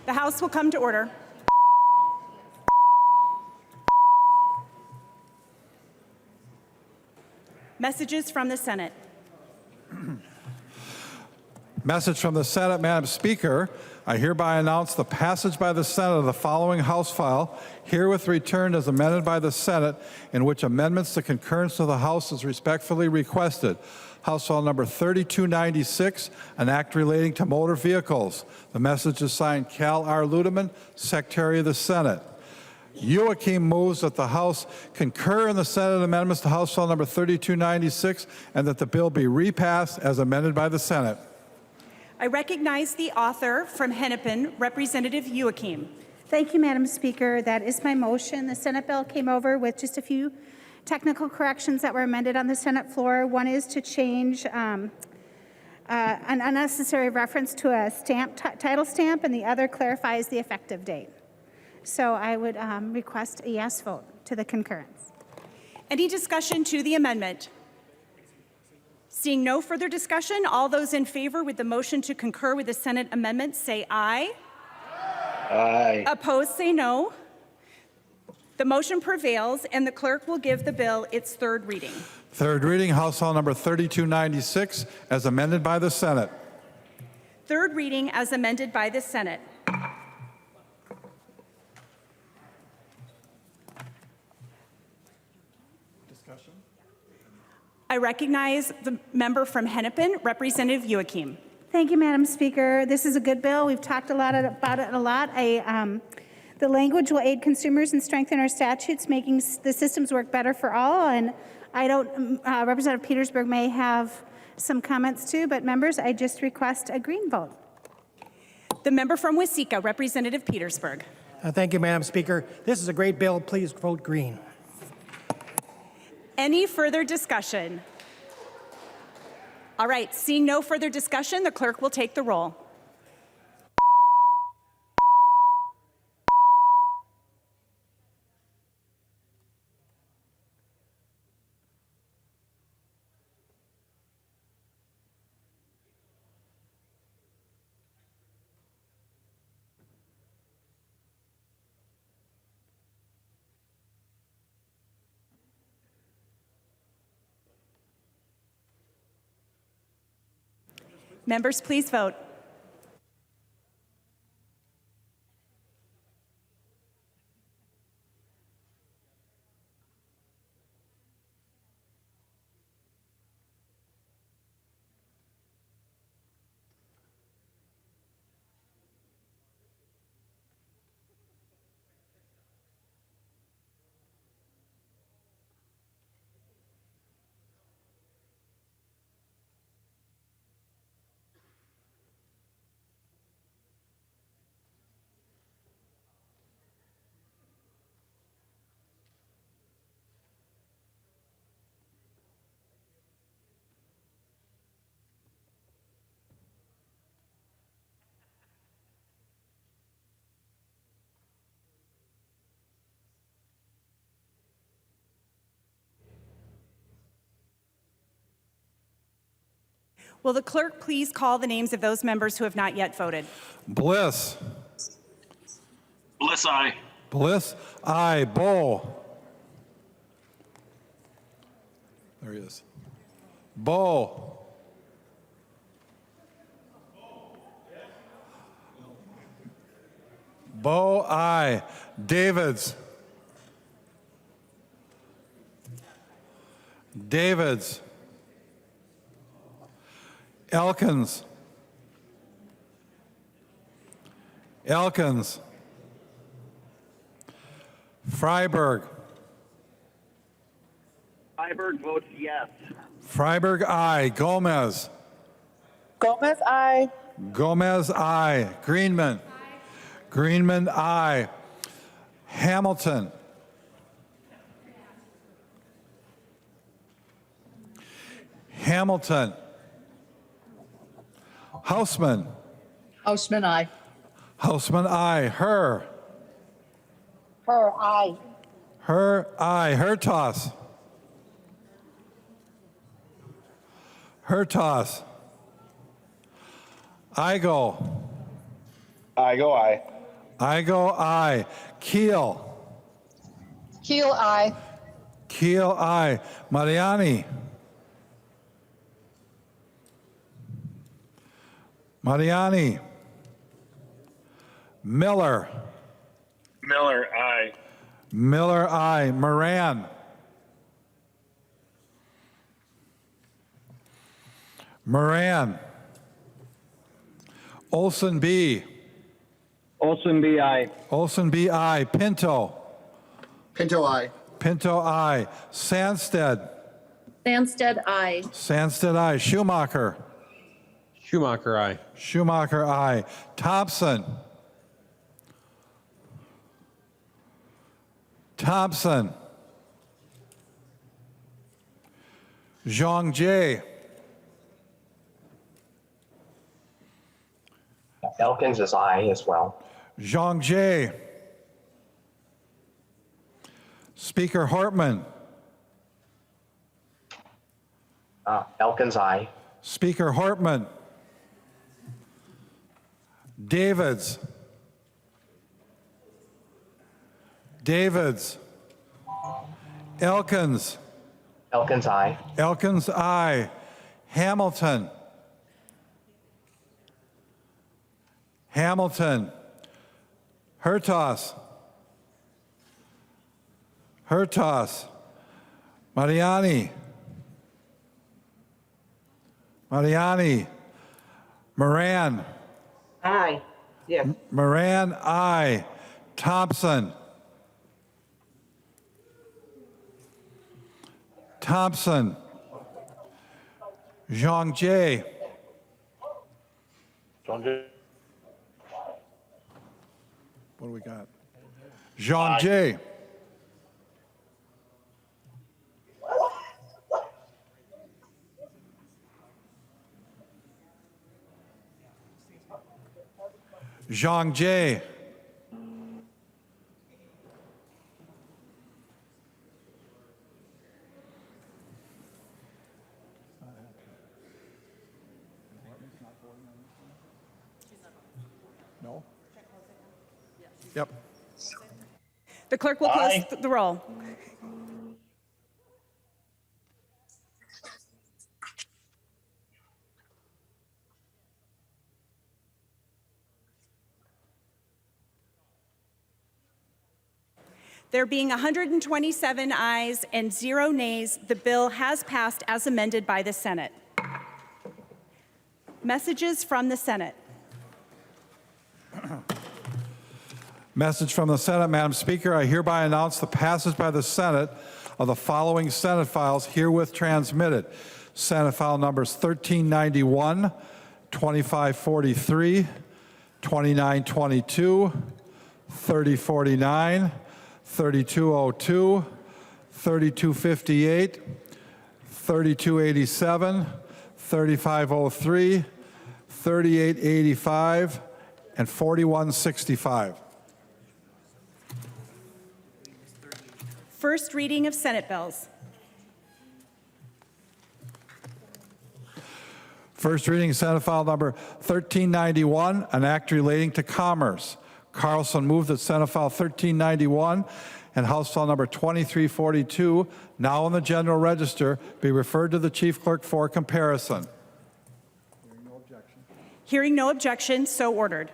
The House will come to order. Messages from the Senate. Message from the Senate, Madam Speaker. I hereby announce the passage by the Senate of the following House file, herewith returned as amended by the Senate, in which amendments to concurrence of the House is respectfully requested. House File Number 3296, an act relating to motor vehicles. The message is signed Cal R. Ludeman, Secretary of the Senate. Youakim moves that the House concur in the Senate amendments to House File Number 3296 and that the bill be repassed as amended by the Senate. I recognize the author from Hennepin, Representative Youakim. Thank you, Madam Speaker. That is my motion. The Senate bill came over with just a few technical corrections that were amended on the Senate floor. One is to change an unnecessary reference to a title stamp, and the other clarifies the effective date. So I would request a yes vote to the concurrence. Any discussion to the amendment? Seeing no further discussion, all those in favor with the motion to concur with the Senate amendment say aye. Aye. Opposed say no. The motion prevails and the clerk will give the bill its third reading. Third reading, House File Number 3296, as amended by the Senate. Third reading as amended by the Senate. Discussion? I recognize the member from Hennepin, Representative Youakim. Thank you, Madam Speaker. This is a good bill. We've talked about it a lot. The language will aid consumers and strengthen our statutes, making the systems work better for all. And I don't, Representative Petersburg may have some comments too, but members, I just request a green vote. The member from Waseca, Representative Petersburg. Thank you, Madam Speaker. This is a great bill. Please vote green. Any further discussion? All right, seeing no further discussion, the clerk will take the roll. Members, please vote. Will the clerk please call the names of those members who have not yet voted? Bliss. Bliss, aye. Bliss, aye. Bowe. There he is. Bowe. Bowe, aye. Davids. Davids. Elkins. Elkins. Freiberg. Freiberg votes yes. Freiberg, aye. Gomez. Gomez, aye. Gomez, aye. Greenman. Greenman, aye. Hamilton. Hamilton. Houseman. Houseman, aye. Houseman, aye. Her. Her, aye. Her, aye. Hertas. Hertas. Igo. Aye, go aye. I go aye. Keel. Keel, I. Keel, aye. Mariani. Mariani. Miller. Miller, aye. Miller, aye. Moran. Moran. Olson B. Olson, B, aye. Olson B, aye. Pinto. Pinto, I. Pinto, aye. Sandsted. Sandsted, aye. Sandsted, aye. Schumacher. Schumacher, aye. Schumacher, aye. Thompson. Thompson. Zhang Jie. Elkins is aye as well. Zhang Jie. Speaker Hortman. Elkins, aye. Speaker Hortman. Davids. Davids. Elkins. Elkins, aye. Elkins, aye. Hamilton. Hamilton. Hertas. Hertas. Mariani. Mariani. Moran. Aye. Yes. Moran, aye. Thompson. Thompson. Zhang Jie. What do we got? Zhang Jie. Zhang Jie. No? Yep. The clerk will close Aye. the roll. There being 127 ayes and 0 nays, the bill has passed as amended by the Senate. Messages from the Senate. Message from the Senate, Madam Speaker. I hereby announce the passage by the Senate of the following Senate files herewith transmitted. Senate file numbers 1391, 2543, 2922, 3049, 3202, 3258, 3287, 3503, 3885, and 4165. First reading of Senate bills. First reading, Senate file number 1391, an act relating to commerce. Carlson moved that Senate file 1391 and House file number 2342, now in the general register, be referred to the chief clerk for comparison. Hearing no objection, so ordered.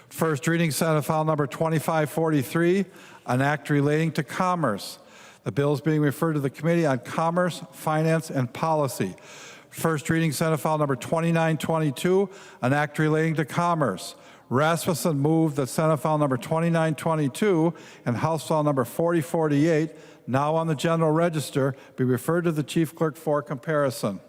First reading, Senate file number 2543, an act relating to commerce. The bill is being referred to the Committee on Commerce, Finance, and Policy. First reading, Senate file number 2922, an act relating to commerce. Rasmussen moved that Senate file number 2922 and House file number 4048, now on the general register, be referred to the chief clerk for comparison.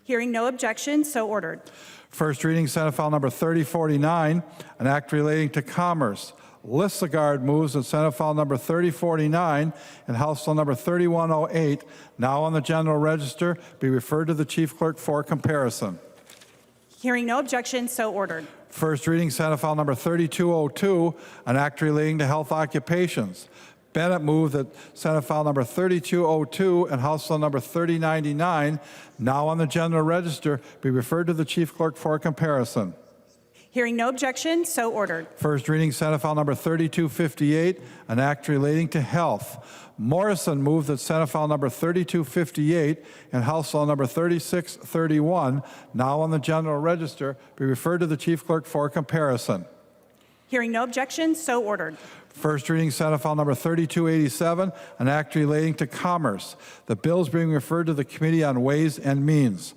Hearing no objection, so ordered. First reading, Senate file number 3049, an act relating to commerce. Lissegard moves that Senate file number 3049 and House file number 3108, now on the general register, be referred to the chief clerk for comparison. Hearing no objection, so ordered. First reading, Senate file number 3202, an act relating to health occupations. Bennett moved that Senate file number 3202 and House file number 3099, now on the general register, be referred to the chief clerk for comparison. Hearing no objection, so ordered. First reading, Senate File Number 3258, an act relating to health. Morrison moved that Senate File Number 3258 and House File Number 3631, now on the General Register, be referred to the Chief Clerk for comparison. Hearing no objection, so ordered. First reading, Senate File Number 3287, an act relating to commerce. The bill is being referred to the Committee on Ways and Means.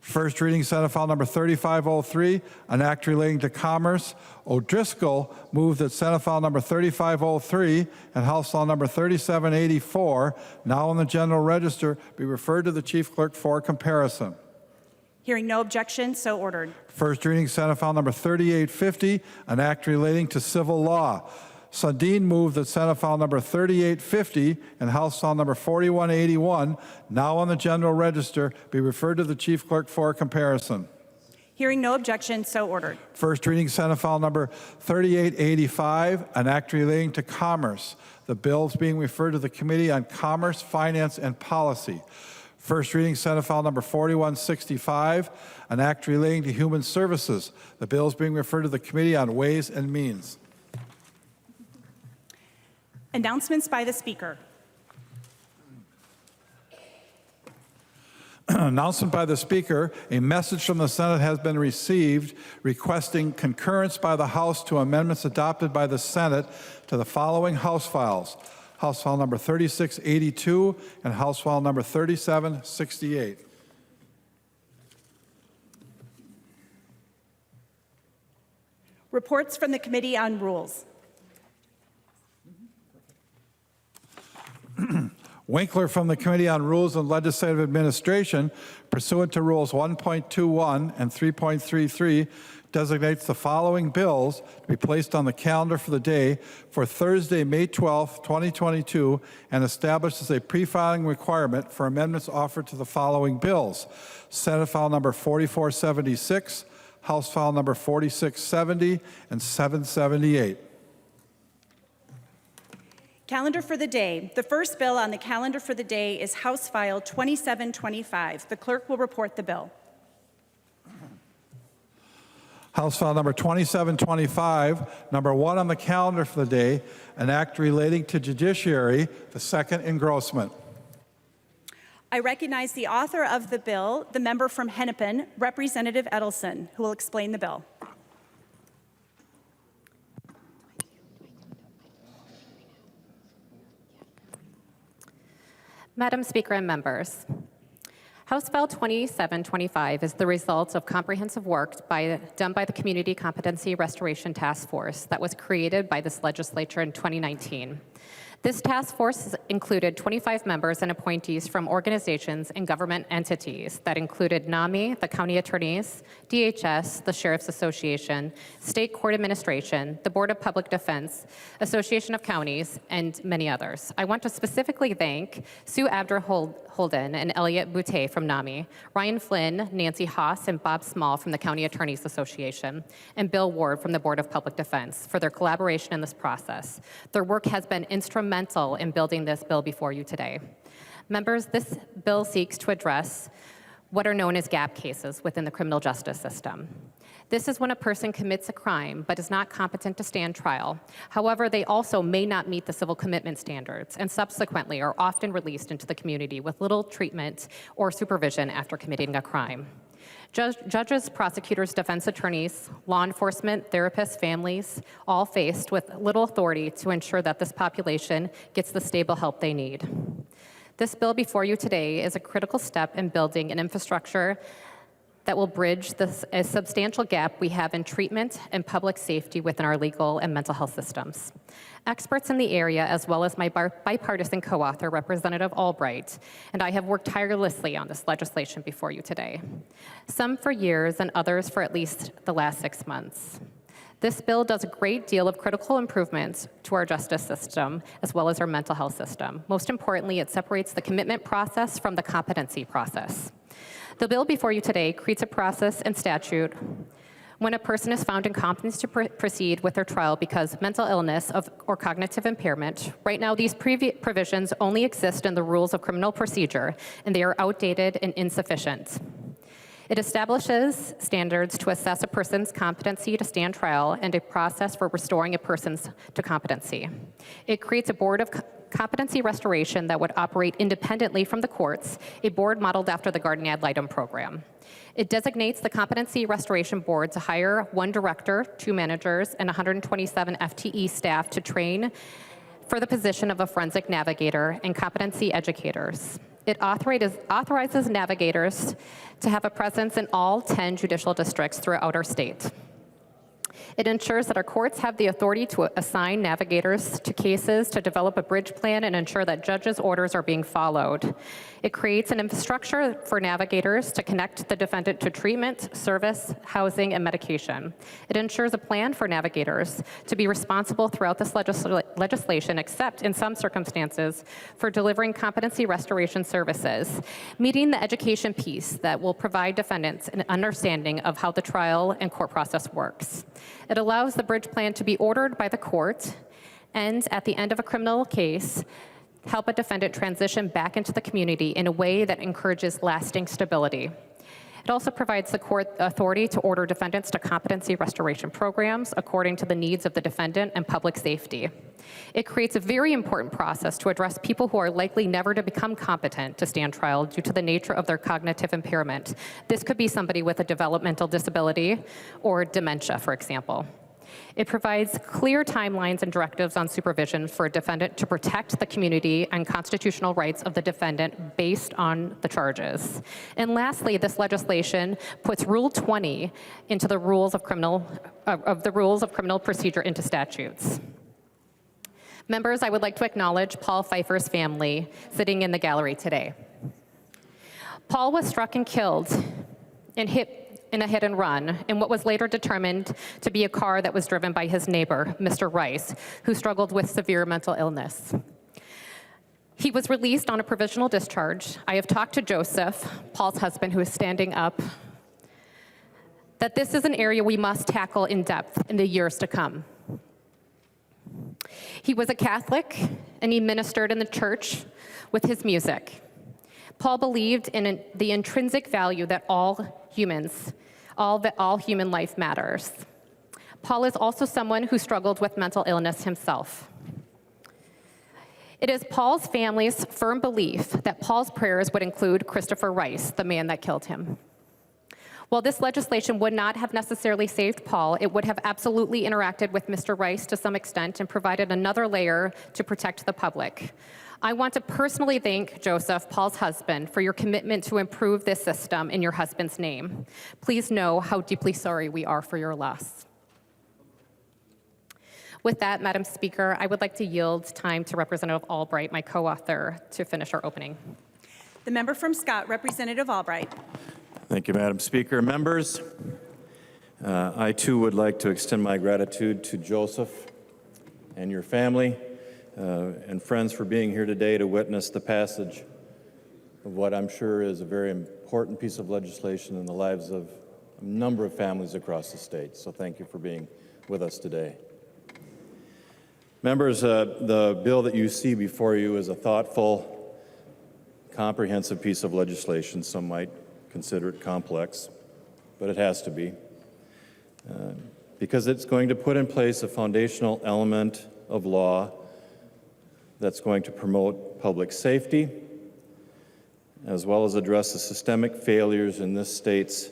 First reading, Senate File Number 3503, an act relating to commerce. O'Driscoll moved that Senate File Number 3503 and House File Number 3784, now on the General Register, be referred to the Chief Clerk for comparison. Hearing no objection, so ordered. First reading, Senate File Number 3850, an act relating to civil law. Sundin moved that Senate File Number 3850 and House File Number 4181, now on the General Register, be referred to the Chief Clerk for comparison. Hearing no objection, so ordered. First reading, Senate File Number 3885, an act relating to commerce. The bill is being referred to the Committee on Commerce, Finance, and Policy. First reading, Senate File Number 4165, an act relating to human services. The bill is being referred to the Committee on Ways and Means. Announcements by the Speaker. Announcement by the Speaker, a message from the Senate has been received requesting concurrence by the House to amendments adopted by the Senate to the following House files: House File Number 3682 and House File Number 3768. Reports from the Committee on Rules. Winkler from the Committee on Rules and Legislative Administration, pursuant to Rules 1.21 and 3.33, designates the following bills to be placed on the calendar for the day for Thursday, May 12, 2022, and establishes a pre-filing requirement for amendments offered to the following bills: Senate File Number 4476, House File Number 4670, and 778. Calendar for the day. The first bill on the calendar for the day is House File 2725. The clerk will report the bill. House File Number 2725, number 1 on the calendar for the day, an act relating to judiciary, the second engrossment. I recognize the author of the bill, the member from Hennepin, Representative Edelson, who will explain the bill. Madam Speaker and members, House File 2725 is the result of comprehensive work done by the Community Competency Restoration Task Force that was created by this legislature in 2019. This task force included 25 members and appointees from organizations and government entities that included NAMI, the county attorneys, DHS, the Sheriff's Association, State Court Administration, the Board of Public Defense, Association of Counties, and many others. I want to specifically thank Sue Abder-Holden and Elliot Boutte from NAMI, Ryan Flynn, Nancy Haas, and Bob Small from the County Attorneys Association, and Bill Ward from the Board of Public Defense for their collaboration in this process. Their work has been instrumental in building this bill before you today. Members, this bill seeks to address what are known as gap cases within the criminal justice system. This is when a person commits a crime but is not competent to stand trial. However, they also may not meet the civil commitment standards and subsequently are often released into the community with little treatment or supervision after committing a crime. Judges, prosecutors, defense attorneys, law enforcement, therapists, families, all faced with little authority to ensure that this population gets the stable help they need. This bill before you today is a critical step in building an infrastructure that will bridge a substantial gap we have in treatment and public safety within our legal and mental health systems. Experts in the area, as well as my bipartisan co-author, Representative Albright, and I have worked tirelessly on this legislation before you today, some for years and others for at least the last 6 months. This bill does a great deal of critical improvements to our justice system, as well as our mental health system. Most importantly, it separates the commitment process from the competency process. The bill before you today creates a process and statute when a person is found incompetent to proceed with their trial because mental illness or cognitive impairment. Right now, these provisions only exist in the rules of criminal procedure, and they are outdated and insufficient. It establishes standards to assess a person's competency to stand trial and a process for restoring a person's to competency. It creates a board of competency restoration that would operate independently from the courts, a board modeled after the guardian ad litem program. It designates the Competency Restoration Board to hire 1 director, 2 managers, and 127 FTE staff to train for the position of a forensic navigator and competency educators. It authorizes navigators to have a presence in all 10 judicial districts throughout our state. It ensures that our courts have the authority to assign navigators to cases, to develop a bridge plan, and ensure that judges' orders are being followed. It creates an infrastructure for navigators to connect the defendant to treatment, service, housing, and medication. It ensures a plan for navigators to be responsible throughout this legislation, except in some circumstances, for delivering competency restoration services, meeting the education piece that will provide defendants an understanding of how the trial and court process works. It allows the bridge plan to be ordered by the court and, at the end of a criminal case, help a defendant transition back into the community in a way that encourages lasting stability. It also provides the court authority to order defendants to competency restoration programs according to the needs of the defendant and public safety. It creates a very important process to address people who are likely never to become competent to stand trial due to the nature of their cognitive impairment. This could be somebody with a developmental disability or dementia, for example. It provides clear timelines and directives on supervision for a defendant to protect the community and constitutional rights of the defendant based on the charges. And lastly, this legislation puts Rule 20 into the rules of criminal procedure into statutes. Members, I would like to acknowledge Paul Pfeiffer's family sitting in the gallery today. Paul was struck and killed in a hit and run in what was later determined to be a car that was driven by his neighbor, Mr. Rice, who struggled with severe mental illness. He was released on a provisional discharge. I have talked to Joseph, Paul's husband, who is standing up, that this is an area we must tackle in depth in the years to come. He was a Catholic, and he ministered in the church with his music. Paul believed in the intrinsic value that all human life matters. Paul is also someone who struggled with mental illness himself. It is Paul's family's firm belief that Paul's prayers would include Christopher Rice, the man that killed him. While this legislation would not have necessarily saved Paul, it would have absolutely interacted with Mr. Rice to some extent and provided another layer to protect the public. I want to personally thank Joseph, Paul's husband, for your commitment to improve this system in your husband's name. Please know how deeply sorry we are for your loss. With that, Madam Speaker, I would like to yield time to Representative Albright, my co-author, to finish our opening. The member from Scott, Representative Albright. Thank you, Madam Speaker. Members, I too would like to extend my gratitude to Joseph and your family and friends for being here today to witness the passage of what I'm sure is a very important piece of legislation in the lives of a number of families across the state. So thank you for being with us today. Members, the bill that you see before you is a thoughtful, comprehensive piece of legislation. Some might consider it complex, but it has to be, because it's going to put in place a foundational element of law that's going to promote public safety, as well as address the systemic failures in this state's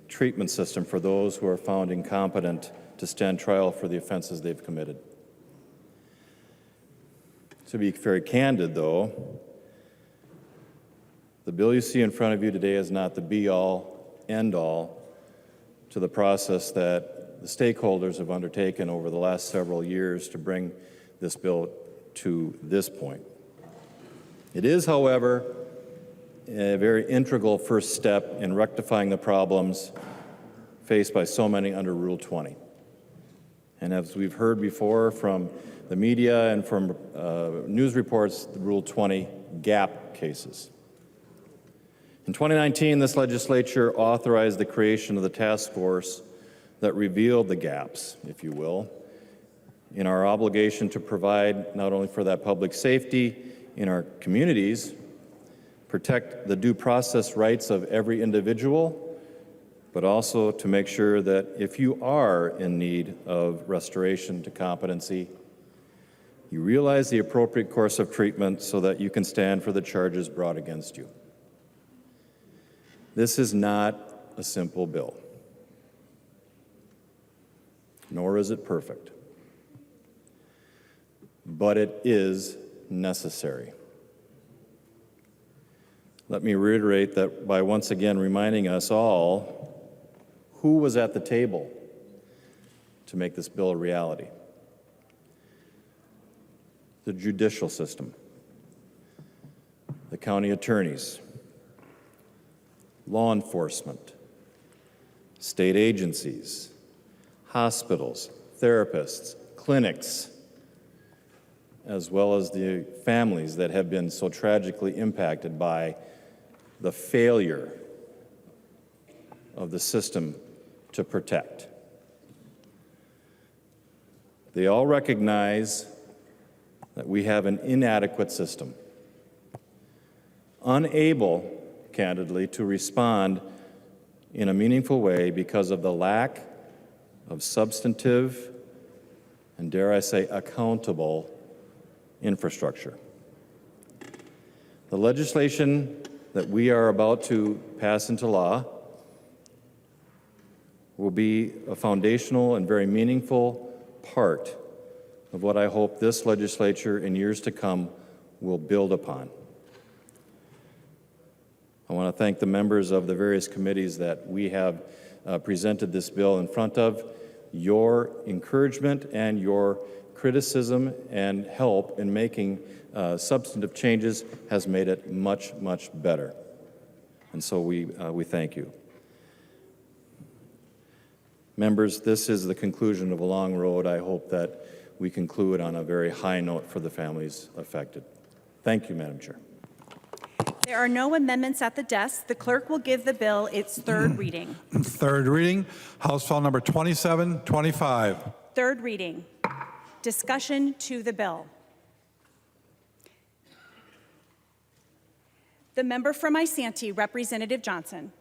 treatment system for those who are found incompetent to stand trial for the offenses they've committed. To be very candid, though, the bill you see in front of you today is not the be-all, end-all to the process that the stakeholders have undertaken over the last several years to bring this bill to this point. It is, however, a very integral first step in rectifying the problems faced by so many under Rule 20. And as we've heard before from the media and from news reports, the Rule 20 gap cases. In 2019, this legislature authorized the creation of the task force that revealed the gaps, if you will, in our obligation to provide not only for that public safety in our communities, protect the due process rights of every individual, but also to make sure that if you are in need of restoration to competency, you realize the appropriate course of treatment so that you can stand for the charges brought against you. This is not a simple bill, nor is it perfect, but it is necessary. Let me reiterate that by once again reminding us all who was at the table to make this bill a reality. The judicial system, the county attorneys, law enforcement, state agencies, hospitals, therapists, clinics, as well as the families that have been so tragically impacted by the failure of the system to protect. They all recognize that we have an inadequate system, unable, candidly, to respond in a meaningful way because of the lack of substantive and, dare I say, accountable infrastructure. The legislation that we are about to pass into law will be a foundational and very meaningful part of what I hope this legislature in years to come will build upon. I want to thank the members of the various committees that we have presented this bill in front of. Your encouragement and your criticism and help in making substantive changes has made it much, much better. And so we thank you. Members, this is the conclusion of a long road. I hope that we conclude on a very high note for the families affected. Thank you, Madam Chair. There are no amendments at the desk. The clerk will give the bill its third reading. Third reading, House File Number 2725. Third reading. Discussion to the bill. The member from Isanti, Representative Johnson.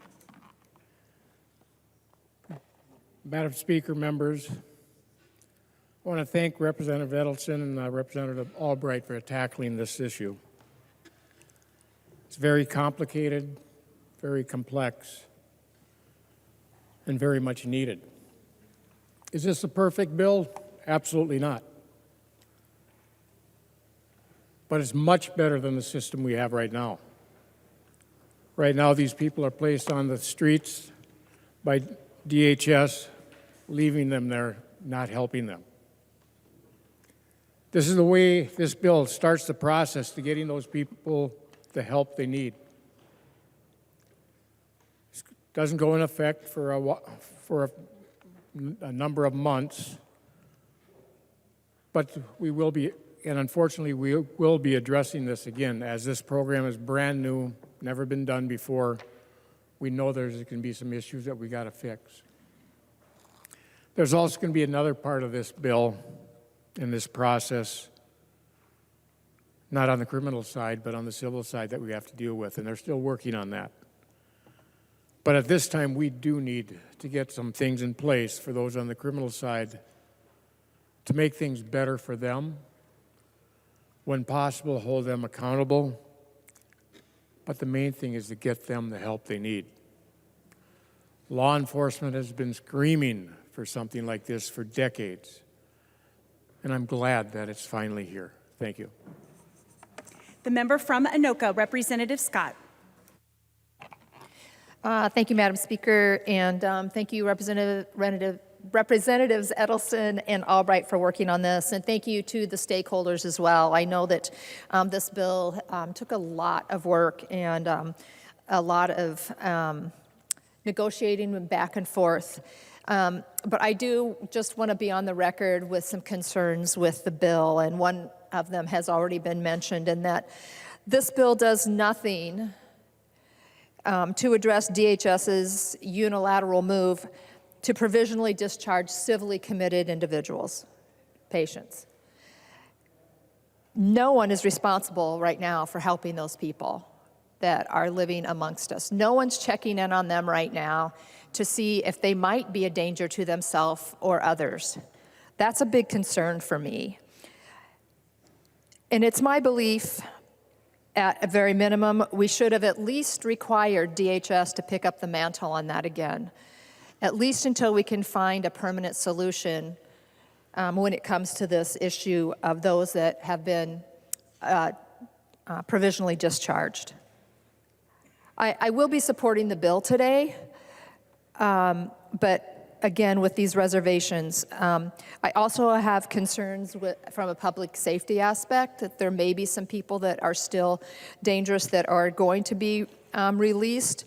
Madam Speaker, members, I want to thank Representative Edelson and Representative Albright for tackling this issue. It's very complicated, very complex, and very much needed. Is this a perfect bill? Absolutely not. But it's much better than the system we have right now. Right now, these people are placed on the streets by DHS, leaving them there, not helping them. This is the way this bill starts the process to getting those people the help they need. It doesn't go in effect for a number of months, but we will be, and unfortunately we will be addressing this again, as this program is brand new, never been done before. We know there's going to be some issues that we got to fix. There's also going to be another part of this bill in this process, not on the criminal side, but on the civil side that we have to deal with, and they're still working on that. But at this time, we do need to get some things in place for those on the criminal side to make things better for them, when possible, hold them accountable, but the main thing is to get them the help they need. Law enforcement has been screaming for something like this for decades, and I'm glad that it's finally here. Thank you. The member from Anoka, Representative Scott. Thank you, Madam Speaker, and thank you, Representatives Edelson and Albright for working on this, and thank you to the stakeholders as well. I know that this bill took a lot of work and a lot of negotiating back and forth. But I do just want to be on the record with some concerns with the bill, and one of them has already been mentioned, in that this bill does nothing to address DHS's unilateral move to provisionally discharge civilly committed individuals, patients. No one is responsible right now for helping those people that are living amongst us. No one's checking in on them right now to see if they might be a danger to themselves or others. That's a big concern for me. And it's my belief, at a very minimum, we should have at least required DHS to pick up the mantle on that again, at least until we can find a permanent solution when it comes to this issue of those that have been provisionally discharged. I will be supporting the bill today, but again, with these reservations. I also have concerns from a public safety aspect, that there may be some people that are still dangerous that are going to be released.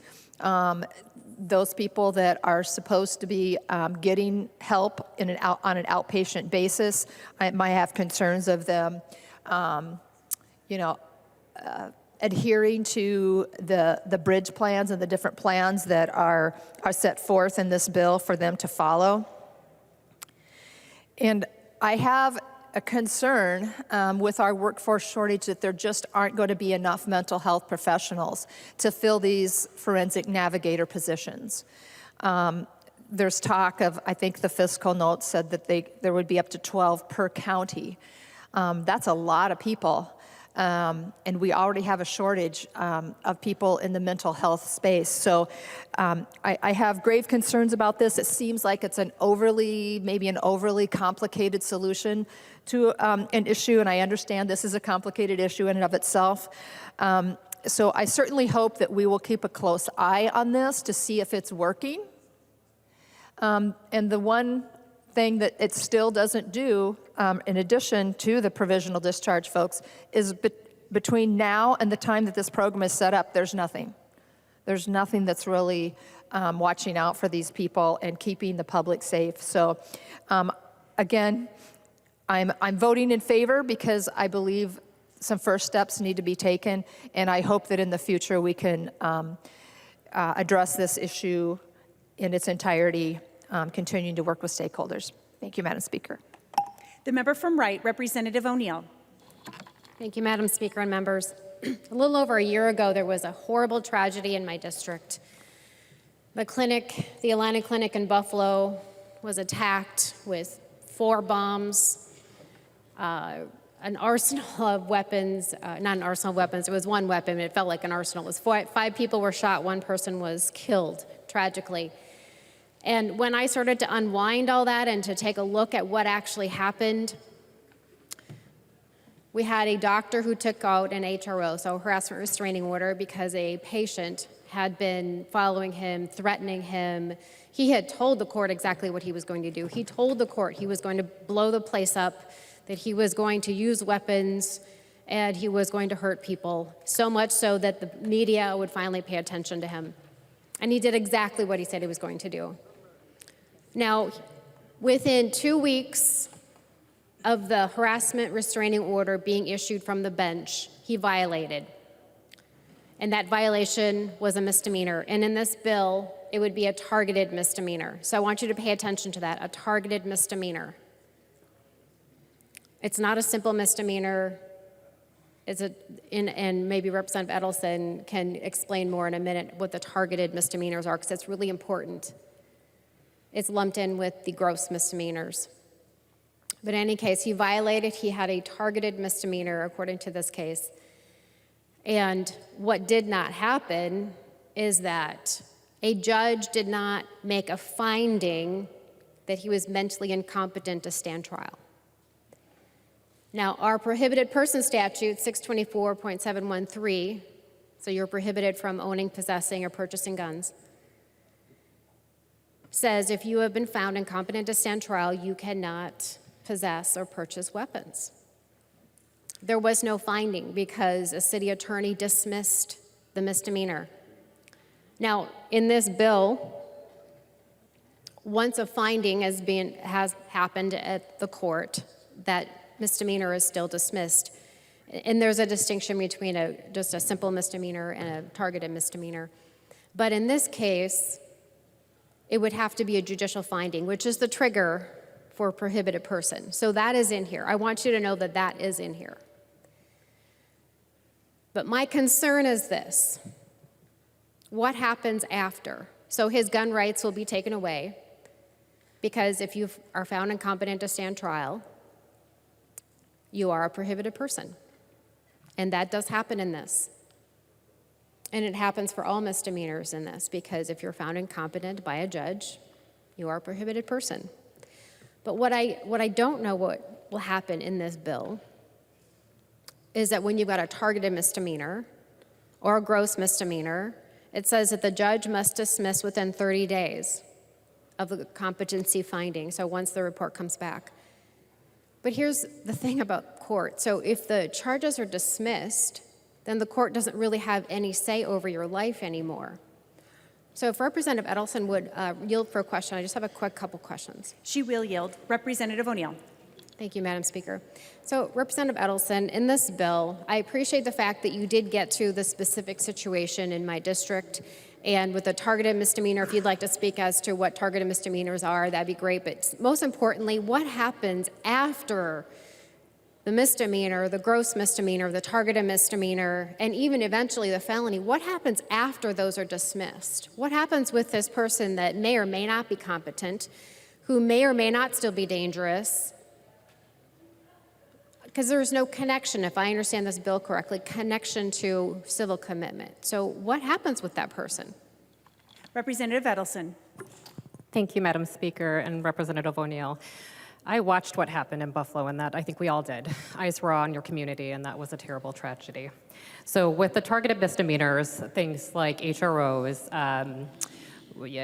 Those people that are supposed to be getting help on an outpatient basis, I might have concerns of them, adhering to the bridge plans and the different plans that are set forth in this bill for them to follow. And I have a concern with our workforce shortage that there just aren't going to be enough mental health professionals to fill these forensic navigator positions. There's talk of, I think the fiscal note said that there would be up to 12 per county. That's a lot of people. And we already have a shortage of people in the mental health space. So I have grave concerns about this. It seems like it's maybe an overly complicated solution to an issue, and I understand this is a complicated issue in and of itself. So I certainly hope that we will keep a close eye on this to see if it's working. And the one thing that it still doesn't do, in addition to the provisional discharge folks, is between now and the time that this program is set up, there's nothing. There's nothing that's really watching out for these people and keeping the public safe. So again, I'm voting in favor because I believe some first steps need to be taken, and I hope that in the future we can address this issue in its entirety, continuing to work with stakeholders. Thank you, Madam Speaker. The member from Wright, Representative O'Neill. Thank you, Madam Speaker and members. A little over a year ago, there was a horrible tragedy in my district. The Atlantic Clinic in Buffalo was attacked with 4 bombs, an arsenal of weapons, not an arsenal of weapons, it was one weapon, it felt like an arsenal. It was 5 people were shot, 1 person was killed, tragically. And when I started to unwind all that and to take a look at what actually happened, we had a doctor who took out an HRO, so harassment restraining order, because a patient had been following him, threatening him. He had told the court exactly what he was going to do. He told the court he was going to blow the place up, that he was going to use weapons, and he was going to hurt people, so much so that the media would finally pay attention to him. And he did exactly what he said he was going to do. Now, within 2 weeks of the harassment restraining order being issued from the bench, he violated. And that violation was a misdemeanor. And in this bill, it would be a targeted misdemeanor. So I want you to pay attention to that, a targeted misdemeanor. It's not a simple misdemeanor. And maybe Representative Edelson can explain more in a minute what the targeted misdemeanors are, because it's really important. It's lumped in with the gross misdemeanors. But in any case, he violated, he had a targeted misdemeanor according to this case. And what did not happen is that a judge did not make a finding that he was mentally incompetent to stand trial. Now, our prohibited person statute, 624.713, so you're prohibited from owning, possessing, or purchasing guns, says if you have been found incompetent to stand trial, you cannot possess or purchase weapons. There was no finding because a city attorney dismissed the misdemeanor. Now, in this bill, once a finding has happened at the court, that misdemeanor is still dismissed. And there's a distinction between just a simple misdemeanor and a targeted misdemeanor. But in this case, it would have to be a judicial finding, which is the trigger for a prohibited person. So that is in here. I want you to know that that is in here. But my concern is this. What happens after? So his gun rights will be taken away because if you are found incompetent to stand trial, you are a prohibited person. And that does happen in this. And it happens for all misdemeanors in this, because if you're found incompetent by a judge, you are a prohibited person. But what I don't know what will happen in this bill is that when you've got a targeted misdemeanor or a gross misdemeanor, it says that the judge must dismiss within 30 days of the competency finding, so once the report comes back. But here's the thing about court. So if the charges are dismissed, then the court doesn't really have any say over your life anymore. So if Representative Edelson would yield for a question, I just have a quick couple questions. She will yield. Representative O'Neill. Thank you, Madam Speaker. So Representative Edelson, in this bill, I appreciate the fact that you did get to the specific situation in my district, and with a targeted misdemeanor, if you'd like to speak as to what targeted misdemeanors are, that'd be great. But most importantly, what happens after the misdemeanor, the gross misdemeanor, the targeted misdemeanor, and even eventually the felony? What happens after those are dismissed? What happens with this person that may or may not be competent, who may or may not still be dangerous? Because there's no connection, if I understand this bill correctly, connection to civil commitment. So what happens with that person? Representative Edelson. Thank you, Madam Speaker and Representative O'Neill. I watched what happened in Buffalo, and that I think we all did. Eyes were on your community, and that was a terrible tragedy. So with the targeted misdemeanors, things like HROs,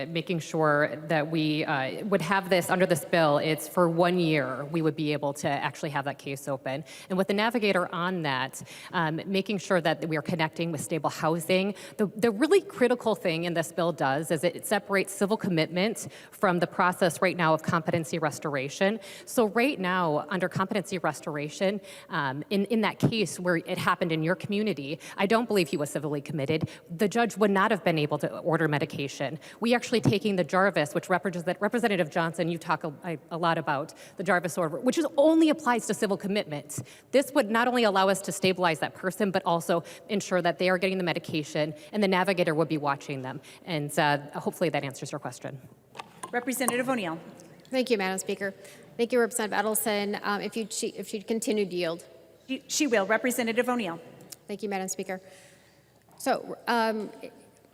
making sure that we would have this under this bill, it's for 1 year we would be able to actually have that case open. And with the navigator on that, making sure that we are connecting with stable housing. The really critical thing in this bill does is it separates civil commitment from the process right now of competency restoration. So right now, under competency restoration, in that case where it happened in your community, I don't believe he was civilly committed. The judge would not have been able to order medication. We actually taking the Jarvis, which Representative Johnson, you talk a lot about the Jarvis order, which only applies to civil commitments. This would not only allow us to stabilize that person, but also ensure that they are getting the medication, and the navigator would be watching them. And hopefully that answers your question. Representative O'Neill. Thank you, Madam Speaker. Thank you, Representative Edelson. If you'd continue to yield. She will. Representative O'Neill. Thank you, Madam Speaker. So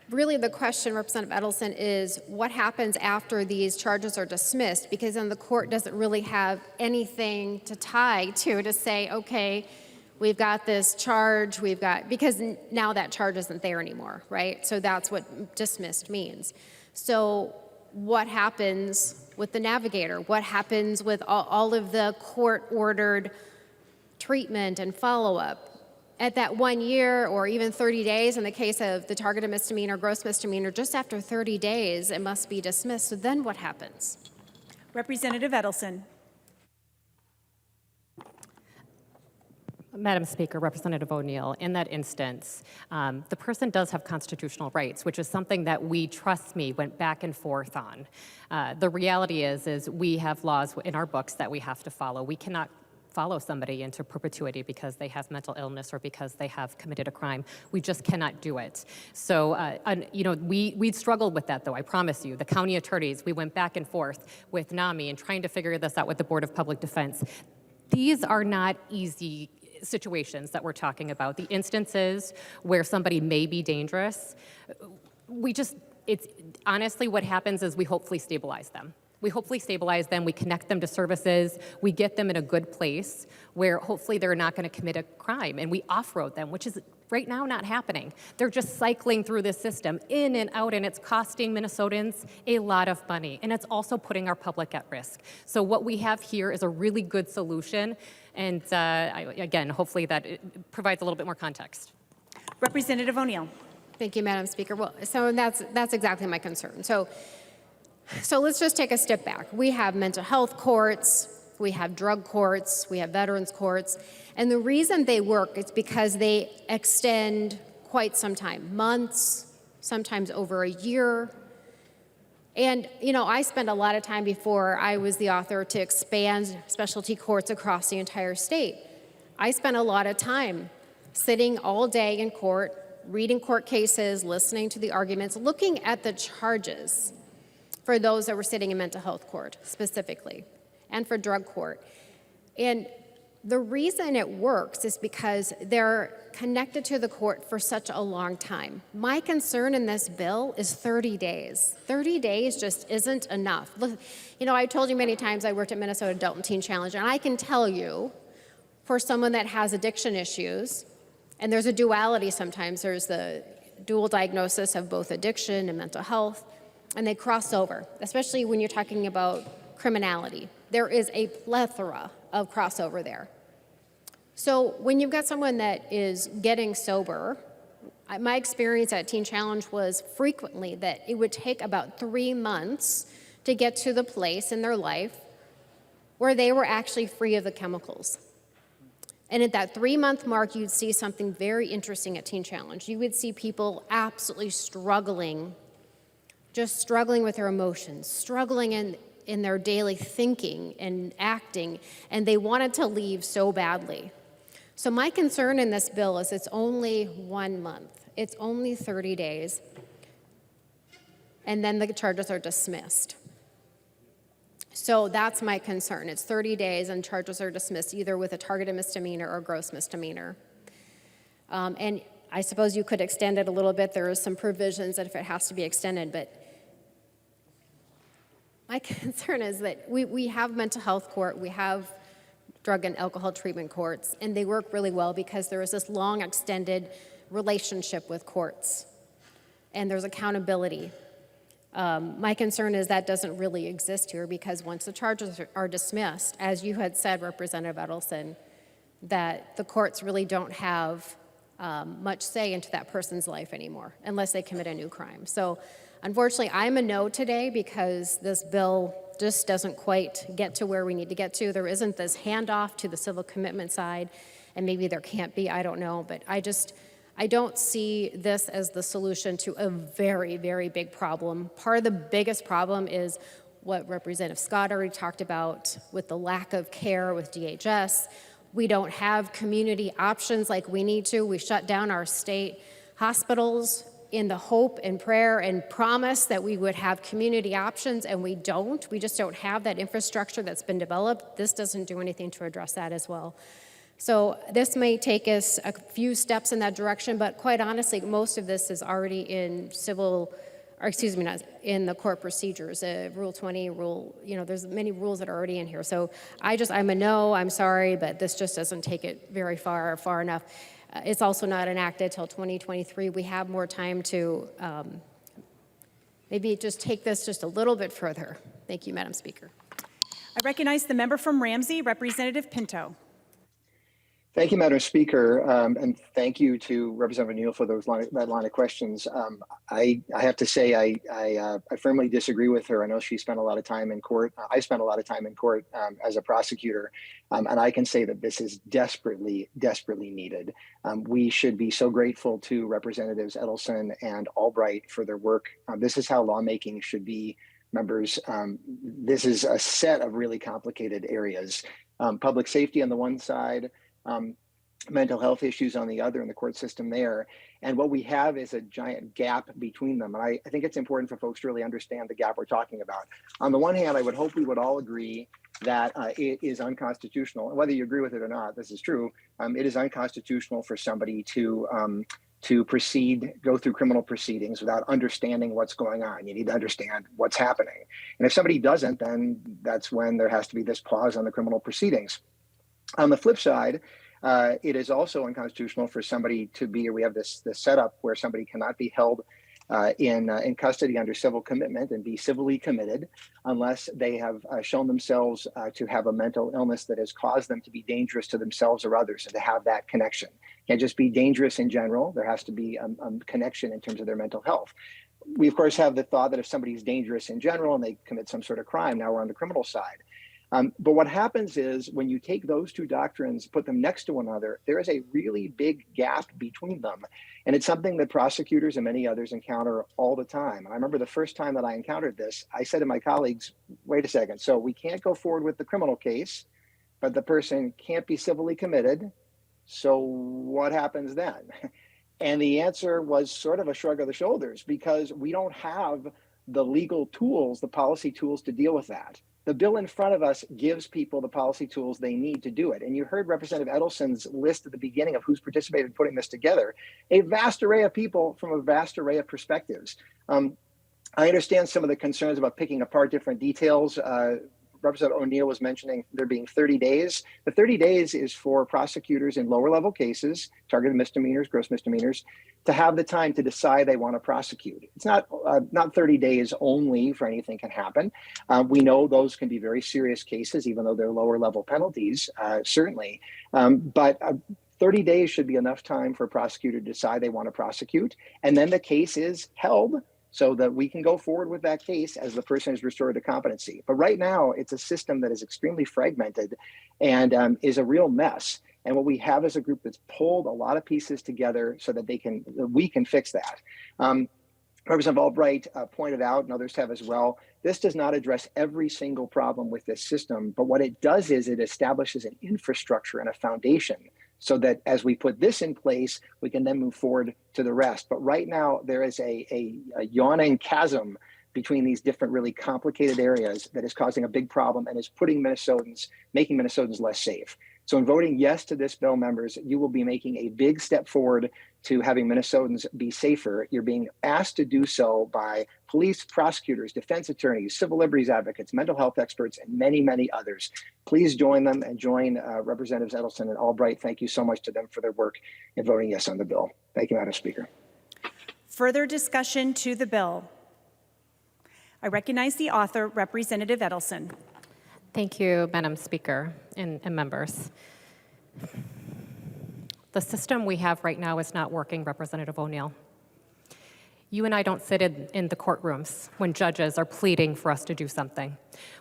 really the question, Representative Edelson, is what happens after these charges are dismissed? Because then the court doesn't really have anything to tie to say, okay, we've got this charge, because now that charge isn't there anymore, right? So that's what dismissed means. So what happens with the navigator? What happens with all of the court-ordered treatment and follow-up? At that 1 year or even 30 days, in the case of the targeted misdemeanor, gross misdemeanor, just after 30 days, it must be dismissed. So then what happens? Representative Edelson. Madam Speaker, Representative O'Neill, in that instance, the person does have constitutional rights, which is something that we, trust me, went back and forth on. The reality is we have laws in our books that we have to follow. We cannot follow somebody into perpetuity because they have mental illness or because they have committed a crime. We just cannot do it. So, we struggled with that, though, I promise you. The county attorneys, we went back and forth with NAMI and trying to figure this out with the Board of Public Defense. These are not easy situations that we're talking about. The instances where somebody may be dangerous, it's honestly what happens is we hopefully stabilize them. We connect them to services, we get them in a good place where hopefully they're not going to commit a crime, and we off-road them, which is right now not happening. They're just cycling through this system in and out, and it's costing Minnesotans a lot of money, and it's also putting our public at risk. So what we have here is a really good solution, and again, hopefully that it provides a little bit more context. Representative O'Neill. Thank you, Madam Speaker. Well, so that's exactly my concern. So let's just take a step back. We have mental health courts, we have drug courts, we have veterans courts, and the reason they work is because they extend quite some time, months, sometimes over a year. And, I spent a lot of time before I was the author to expand specialty courts across the entire state. I spent a lot of time sitting all day in court, reading court cases, listening to the arguments, looking at the charges for those that were sitting in mental health court specifically, and for drug court. And the reason it works is because they're connected to the court for such a long time. My concern in this bill is 30 days. 30 days just isn't enough. Look, you know, I told you many times I worked at Minnesota Adult and Teen Challenge, and I can tell you, for someone that has addiction issues, and there's a duality sometimes, there's the dual diagnosis of both addiction and mental health, and they cross over, especially when you're talking about criminality. There is a plethora of crossover there. So when you've got someone that is getting sober, my experience at Teen Challenge was frequently that it would take about 3 months to get to the place in their life where they were actually free of the chemicals. And at that 3-month mark, you'd see something very interesting at Teen Challenge. You would see people absolutely struggling, just struggling with their emotions, struggling in their daily thinking and acting, and they wanted to leave so badly. So my concern in this bill is it's only 1 month. It's only 30 days, and then the charges are dismissed. So that's my concern. It's 30 days and charges are dismissed either with a targeted misdemeanor or gross misdemeanor. And I suppose you could extend it a little bit. There are some provisions that if it has to be extended, but my concern is that we have mental health court, we have drug and alcohol treatment courts, and they work really well because there is this long extended relationship with courts, and there's accountability. My concern is that doesn't really exist here because once the charges are dismissed, as you had said, Representative Edelson, that the courts really don't have much say into that person's life anymore unless they commit a new crime. So unfortunately, I'm a no today because this bill just doesn't quite get to where we need to get to. There isn't this handoff to the civil commitment side, and maybe there can't be, I don't know, but I don't see this as the solution to a very, very big problem. Part of the biggest problem is what Representative Scott already talked about with the lack of care with DHS. We don't have community options like we need to. We shut down our state hospitals in the hope and prayer and promise that we would have community options, and we don't. We just don't have that infrastructure that's been developed. This doesn't do anything to address that as well. So this may take us a few steps in that direction, but quite honestly, most of this is already in not in the court procedures, Rule 20, there's many rules that are already in here. So I'm a no, I'm sorry, but this just doesn't take it very far enough. It's also not enacted till 2023. We have more time to maybe just take this just a little bit further. Thank you, Madam Speaker. I recognize the member from Ramsey, Representative Pinto. Thank you, Madam Speaker, and thank you to Representative Neal for that line of questions. I have to say I firmly disagree with her. I know she spent a lot of time in court. I spent a lot of time in court as a prosecutor, and I can say that this is desperately, desperately needed. We should be so grateful to Representatives Edelson and Albright for their work. This is how lawmaking should be, members. This is a set of really complicated areas. Public safety on the one side, mental health issues on the other in the court system there. And what we have is a giant gap between them. And I think it's important for folks to really understand the gap we're talking about. On the one hand, I would hope we would all agree that it is unconstitutional. And whether you agree with it or not, this is true. It is unconstitutional for somebody to go through criminal proceedings without understanding what's going on. You need to understand what's happening. And if somebody doesn't, then that's when there has to be this pause on the criminal proceedings. On the flip side, it is also unconstitutional for somebody we have this setup where somebody cannot be held in custody under civil commitment and be civilly committed unless they have shown themselves to have a mental illness that has caused them to be dangerous to themselves or others, and to have that connection. Can't just be dangerous in general. There has to be a connection in terms of their mental health. We, of course, have the thought that if somebody's dangerous in general and they commit some sort of crime, now we're on the criminal side. But what happens is when you take those two doctrines, put them next to one another, there is a really big gap between them. And it's something that prosecutors and many others encounter all the time. And I remember the first time that I encountered this, I said to my colleagues, wait a second, so we can't go forward with the criminal case, but the person can't be civilly committed. So what happens then? And the answer was sort of a shrug of the shoulders, because we don't have the legal tools, the policy tools to deal with that. The bill in front of us gives people the policy tools they need to do it. And you heard Representative Edelson's list at the beginning of who's participated in putting this together. A vast array of people from a vast array of perspectives. I understand some of the concerns about picking apart different details. Representative O'Neill was mentioning there being 30 days. The 30 days is for prosecutors in lower level cases, targeted misdemeanors, gross misdemeanors, to have the time to decide they want to prosecute. It's not 30 days only for anything can happen. We know those can be very serious cases, even though they're lower level penalties, certainly. But 30 days should be enough time for a prosecutor to decide they want to prosecute. And then the case is held so that we can go forward with that case as the person is restored to competency. But right now, it's a system that is extremely fragmented and is a real mess. And what we have is a group that's pulled a lot of pieces together so that we can fix that. Representative Albright pointed out, and others have as well, this does not address every single problem with this system, but what it does is it establishes an infrastructure and a foundation so that as we put this in place, we can then move forward to the rest. But right now, there is a yawning chasm between these different really complicated areas that is causing a big problem and is making Minnesotans less safe. So in voting yes to this bill, members, you will be making a big step forward to having Minnesotans be safer. You're being asked to do so by police, prosecutors, defense attorneys, civil liberties advocates, mental health experts, and many, many others. Please join them and join Representatives Edelson and Albright. Thank you so much to them for their work in voting yes on the bill. Thank you, Madam Speaker. Further discussion to the bill. I recognize the author, Representative Edelson. Thank you, Madam Speaker and members. The system we have right now is not working, Representative O'Neill. You and I don't sit in the courtrooms when judges are pleading for us to do something.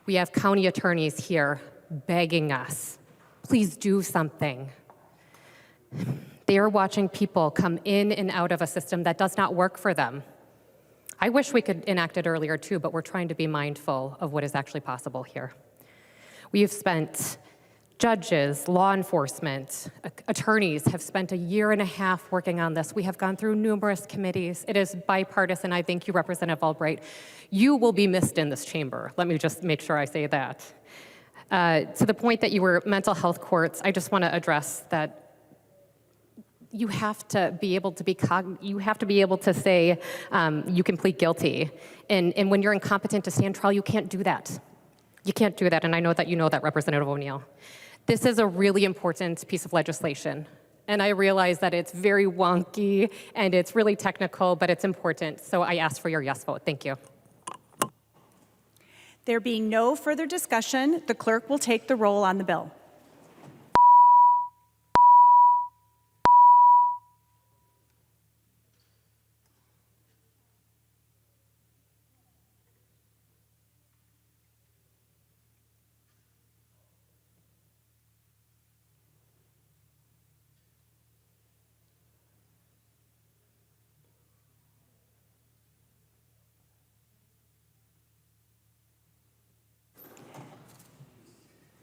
We have county attorneys here begging us, please do something. They are watching people come in and out of a system that does not work for them. I wish we could enact it earlier too, but we're trying to be mindful of what is actually possible here. We have spent, judges, law enforcement, attorneys have spent 1.5 years working on this. We have gone through numerous committees. It is bipartisan. I thank you, Representative Albright. You will be missed in this chamber. Let me just make sure I say that. To the point that you were mental health courts, I just want to address that you have to be able to say you can plead guilty. And when you're incompetent to stand trial, you can't do that. You can't do that, and I know that you know that, Representative O'Neill. This is a really important piece of legislation, and I realize that it's very wonky and it's really technical, but it's important, so I ask for your yes vote. Thank you. There being no further discussion, the clerk will take the roll on the bill.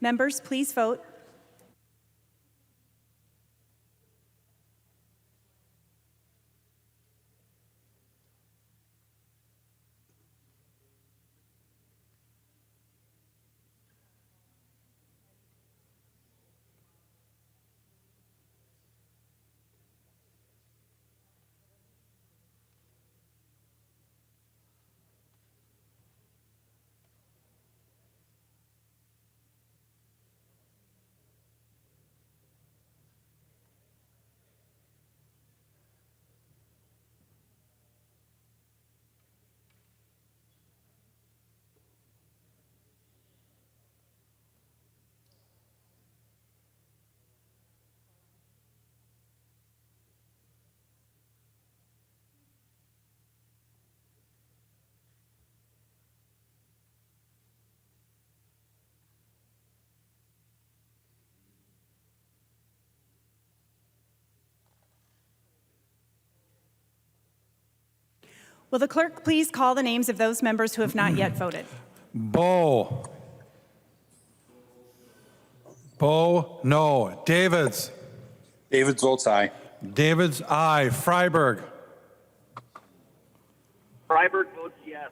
Members, please vote. Will the clerk please call the names of those members who have not yet voted? Bo, no. Davids. David votes aye. David's aye. Freiberg. Freiberg votes yes.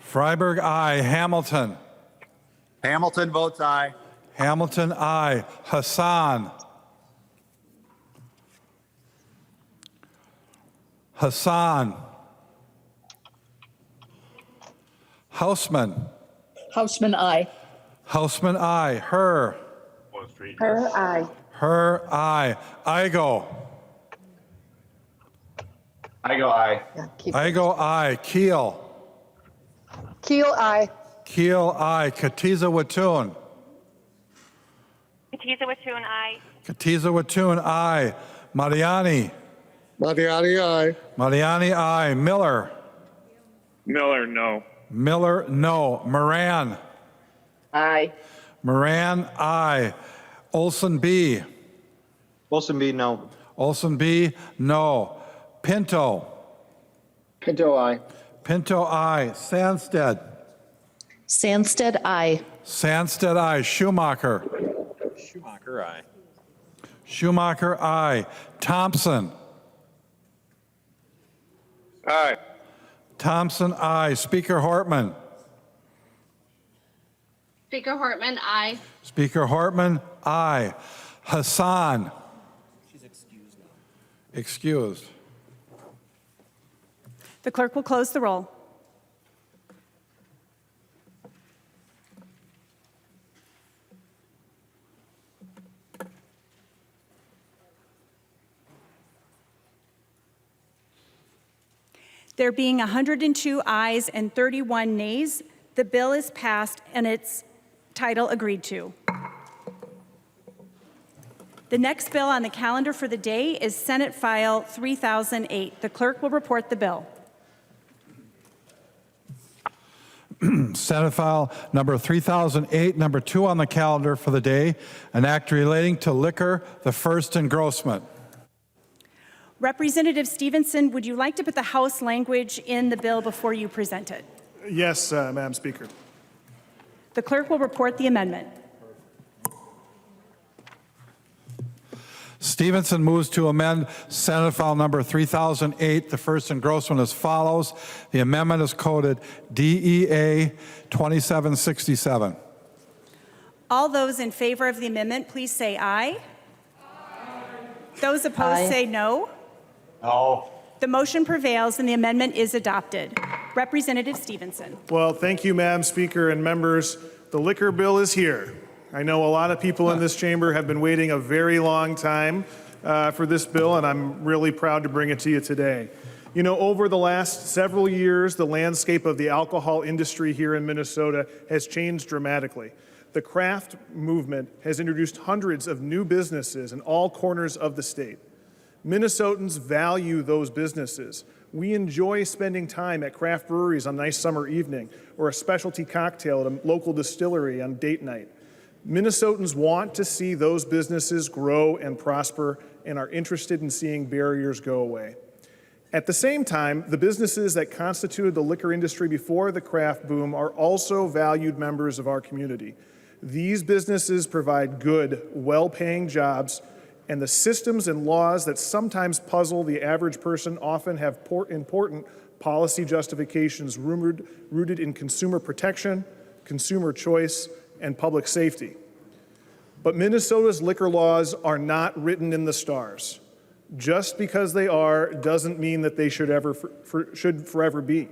Freiberg, aye. Hamilton. Hamilton votes aye. Hamilton, aye. Hassan. Hassan. Hausman. Hausman, aye. Hausman, aye. Her. Her, aye. Her, aye. Igo. I go aye. Igo, aye. Keel. Keel, aye. Keel, aye. Katiza Watun. Katiza Watun, aye. Katiza Watun, aye. Mariani. Mariani, aye. Mariani, aye. Miller. Miller, no. Miller, no. Moran. Aye. Moran, aye. Olson B. Wilson B, no. Olson B, no. Pinto. Pinto, aye. Pinto, aye. Sandsted. Sandsted, aye. Sandsted, aye. Schumacher. Schumacher, aye. Schumacher, aye. Thompson. Aye. Thompson, aye. Speaker Hortman. Speaker Hortman, aye. Speaker Hortman, aye. Hassan. She's excused now. Excused. The clerk will close the roll. There being 102 ayes and 31 nays, the bill is passed and its title agreed to. The next bill on the calendar for the day is Senate File 3008. The clerk will report the bill. Senate File number 3008, number 2 on the calendar for the day, an act relating to liquor, the first engrossment. Representative Stephenson, would you like to put the House language in the bill before you present it? Yes, Madam Speaker. The clerk will report the amendment. Stephenson moves to amend Senate File number 3008, the first engrossment as follows. The amendment is coded DEA 2767. All those in favor of the amendment, please say aye. Those opposed say no. No. The motion prevails and the amendment is adopted. Representative Stephenson. Well, thank you, Madam Speaker and members. The liquor bill is here. I know a lot of people in this chamber have been waiting a very long time for this bill, and I'm really proud to bring it to you today. You know, over the last several years, the landscape of the alcohol industry here in Minnesota has changed dramatically. The craft movement has introduced hundreds of new businesses in all corners of the state. Minnesotans value those businesses. We enjoy spending time at craft breweries on a nice summer evening or a specialty cocktail at a local distillery on date night. Minnesotans want to see those businesses grow and prosper and are interested in seeing barriers go away. At the same time, the businesses that constituted the liquor industry before the craft boom are also valued members of our community. These businesses provide good, well-paying jobs, and the systems and laws that sometimes puzzle the average person often have important policy justifications rooted in consumer protection, consumer choice, and public safety. But Minnesota's liquor laws are not written in the stars. Just because they are doesn't mean that they should forever be.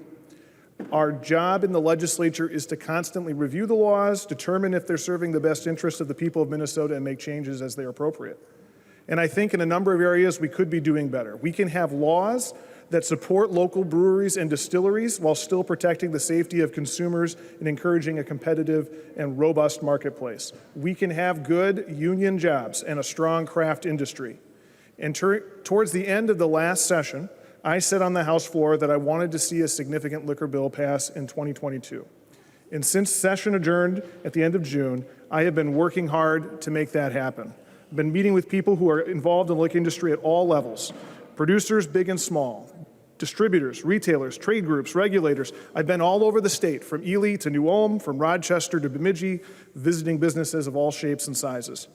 Our job in the legislature is to constantly review the laws, determine if they're serving the best interest of the people of Minnesota, and make changes as they're appropriate. And I think in a number of areas we could be doing better. We can have laws that support local breweries and distilleries while still protecting the safety of consumers and encouraging a competitive and robust marketplace. We can have good union jobs and a strong craft industry. And towards the end of the last session, I said on the House floor that I wanted to see a significant liquor bill pass in 2022. And since session adjourned at the end of June, I have been working hard to make that happen. I've been meeting with people who are involved in the liquor industry at all levels, producers big and small, distributors, retailers, trade groups, regulators. I've been all over the state, from Ely to New Ulm, from Rochester to Bemidji, visiting businesses of all shapes and sizes.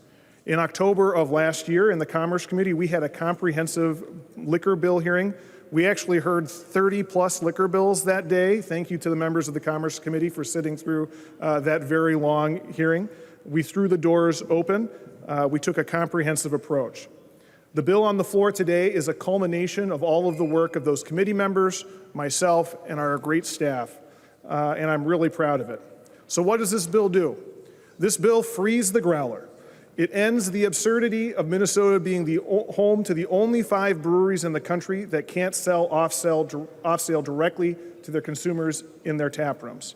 In October of last year in the Commerce Committee, we had a comprehensive liquor bill hearing. We actually heard 30-plus liquor bills that day. Thank you to the members of the Commerce Committee for sitting through that very long hearing. We threw the doors open. We took a comprehensive approach. The bill on the floor today is a culmination of all of the work of those committee members, myself, and our great staff, and I'm really proud of it. So what does this bill do? This bill frees the growler. It ends the absurdity of Minnesota being the home to the only 5 breweries in the country that can't sell off-sale directly to their consumers in their tap rooms.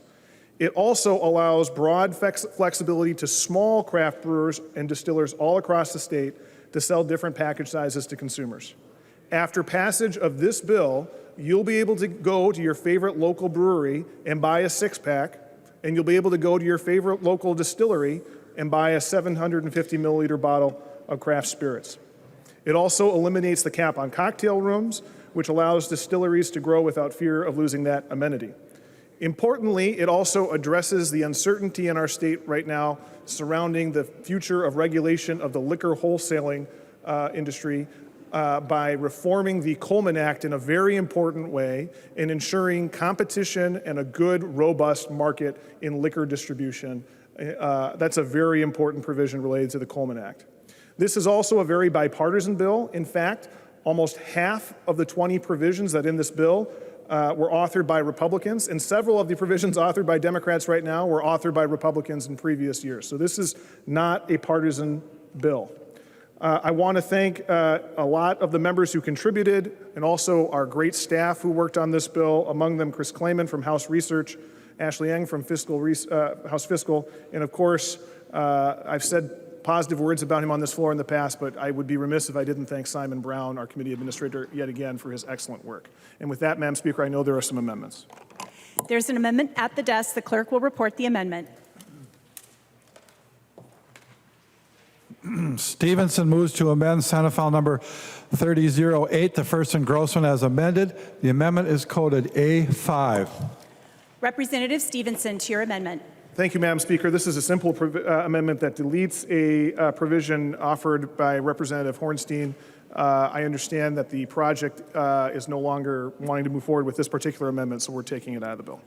It also allows broad flexibility to small craft brewers and distillers all across the state to sell different package sizes to consumers. After passage of this bill, you'll be able to go to your favorite local brewery and buy a 6-pack, and you'll be able to go to your favorite local distillery and buy a 750 milliliter bottle of craft spirits. It also eliminates the cap on cocktail rooms, which allows distilleries to grow without fear of losing that amenity. Importantly, it also addresses the uncertainty in our state right now surrounding the future of regulation of the liquor wholesaling industry by reforming the Coleman Act in a very important way and ensuring competition and a good, robust market in liquor distribution. That's a very important provision related to the Coleman Act. This is also a very bipartisan bill. In fact, almost half of the 20 provisions that in this bill were authored by Republicans, and several of the provisions authored by Democrats right now were authored by Republicans in previous years. So this is not a partisan bill. I want to thank a lot of the members who contributed and also our great staff who worked on this bill, among them Chris Klayman from House Research, Ashley Eng from House Fiscal, and of course, I've said positive words about him on this floor in the past, but I would be remiss if I didn't thank Simon Brown, our committee administrator, yet again for his excellent work. And with that, Madam Speaker, I know there are some amendments. There's an amendment at the desk. The clerk will report the amendment. Stephenson moves to amend Senate File Number 3008, the first engrossment as amended. The amendment is coded A5. Representative Stephenson, to your amendment. Thank you, Madam Speaker. This is a simple amendment that deletes a provision offered by Representative Hornstein. I understand that the project is no longer wanting to move forward with this particular amendment, so we're taking it out of the bill.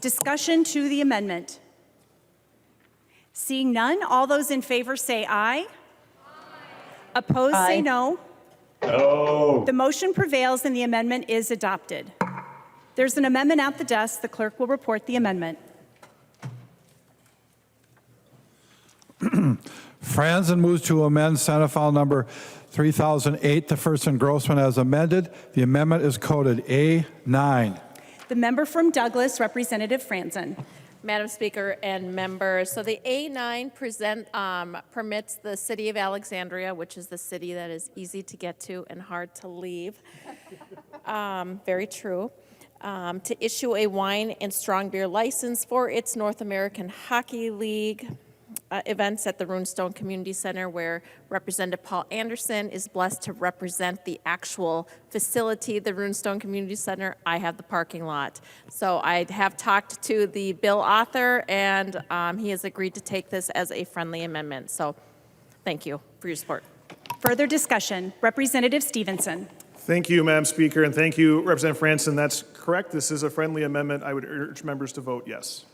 Discussion to the amendment. Seeing none, all those in favor say aye. Opposed, say no. No. The motion prevails and the amendment is adopted. There's an amendment at the desk. The clerk will report the amendment. Franzen moves to amend Senate File Number 3008, the first engrossment as amended. The amendment is coded A9. The member from Douglas, Representative Franzen. Madam Speaker and members, so the A9 permits the city of Alexandria, which is the city that is easy to get to and hard to leave, very true, to issue a wine and strong beer license for its North American Hockey League events at the Runestone Community Center, where Representative Paul Anderson is blessed to represent the actual facility, the Runestone Community Center. I have the parking lot. So I have talked to the bill author, and he has agreed to take this as a friendly amendment. So thank you for your support. Further discussion. Representative Stephenson. Thank you, Madam Speaker, and thank you, Representative Franzen. That's correct. This is a friendly amendment. I would urge members to vote yes.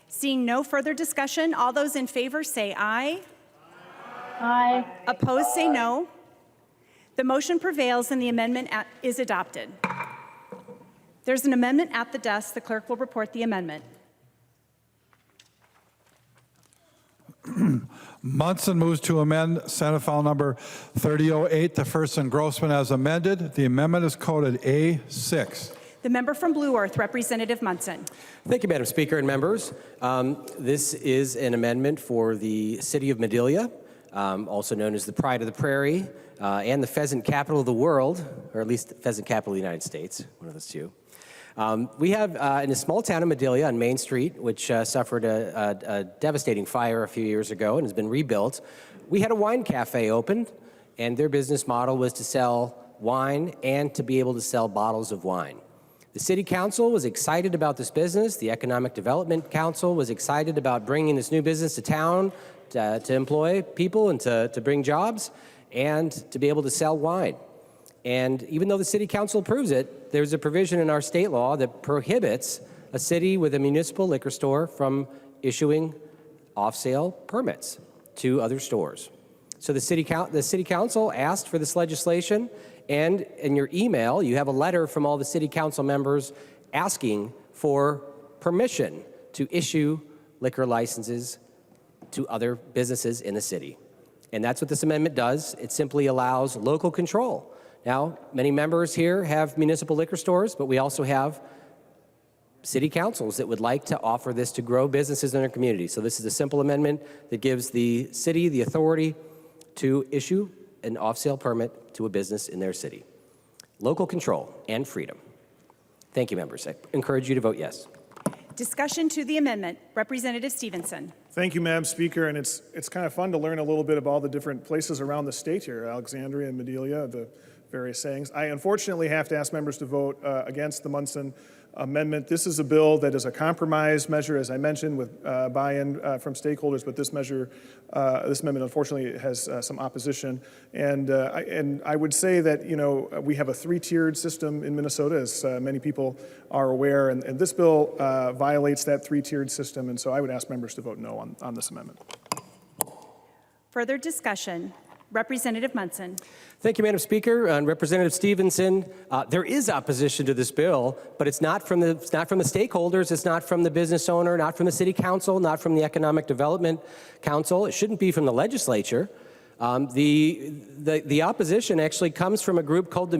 Seeing no further discussion, all those in favor say aye. Aye. Opposed, say no. The motion prevails and the amendment is adopted. There's an amendment at the desk. The clerk will report the amendment. Munson moves to amend Senate File Number 3008, the first engrossment as amended. The amendment is coded A6. The member from Blue Earth, Representative Munson. Thank you, Madam Speaker and members. This is an amendment for the city of Madelia, also known as the Pride of the Prairie, and the pheasant capital of the world, or at least the pheasant capital of the United States, one of those two. We have in a small town of Madelia on Main Street, which suffered a devastating fire a few years ago and has been rebuilt, we had a wine cafe open, and their business model was to sell wine and to be able to sell bottles of wine. The City Council was excited about this business. The Economic Development Council was excited about bringing this new business to town to employ people and to bring jobs and to be able to sell wine. And even though the city council approves it, there's a provision in our state law that prohibits a city with a municipal liquor store from issuing off-sale permits to other stores. So the city council asked for this legislation, and in your email, you have a letter from all the city council members asking for permission to issue liquor licenses to other businesses in the city. And that's what this amendment does. It simply allows local control. Now, many members here have municipal liquor stores, but we also have city councils that would like to offer this to grow businesses in their community. So this is a simple amendment that gives the city the authority to issue an off-sale permit to a business in their city. Local control and freedom. Thank you, members. I encourage you to vote yes. Discussion to the amendment. Representative Stephenson. Thank you, Madam Speaker, and it's kind of fun to learn a little bit about all the different places around the state here, Alexandria and Medelia, the various sayings. I unfortunately have to ask members to vote against the Munson amendment. This is a bill that is a compromise measure, as I mentioned, with buy-in from stakeholders, but this amendment unfortunately has some opposition. And I would say that, you know, we have a three-tiered system in Minnesota, as many people are aware, and this bill violates that three-tiered system, and so I would ask members to vote no on this amendment. Further discussion. Representative Munson. Thank you, Madam Speaker. And Representative Stephenson, there is opposition to this bill, but it's not from the stakeholders, it's not from the business owner, not from the city council, not from the Economic Development Council. It shouldn't be from the legislature. The opposition actually comes from a group called the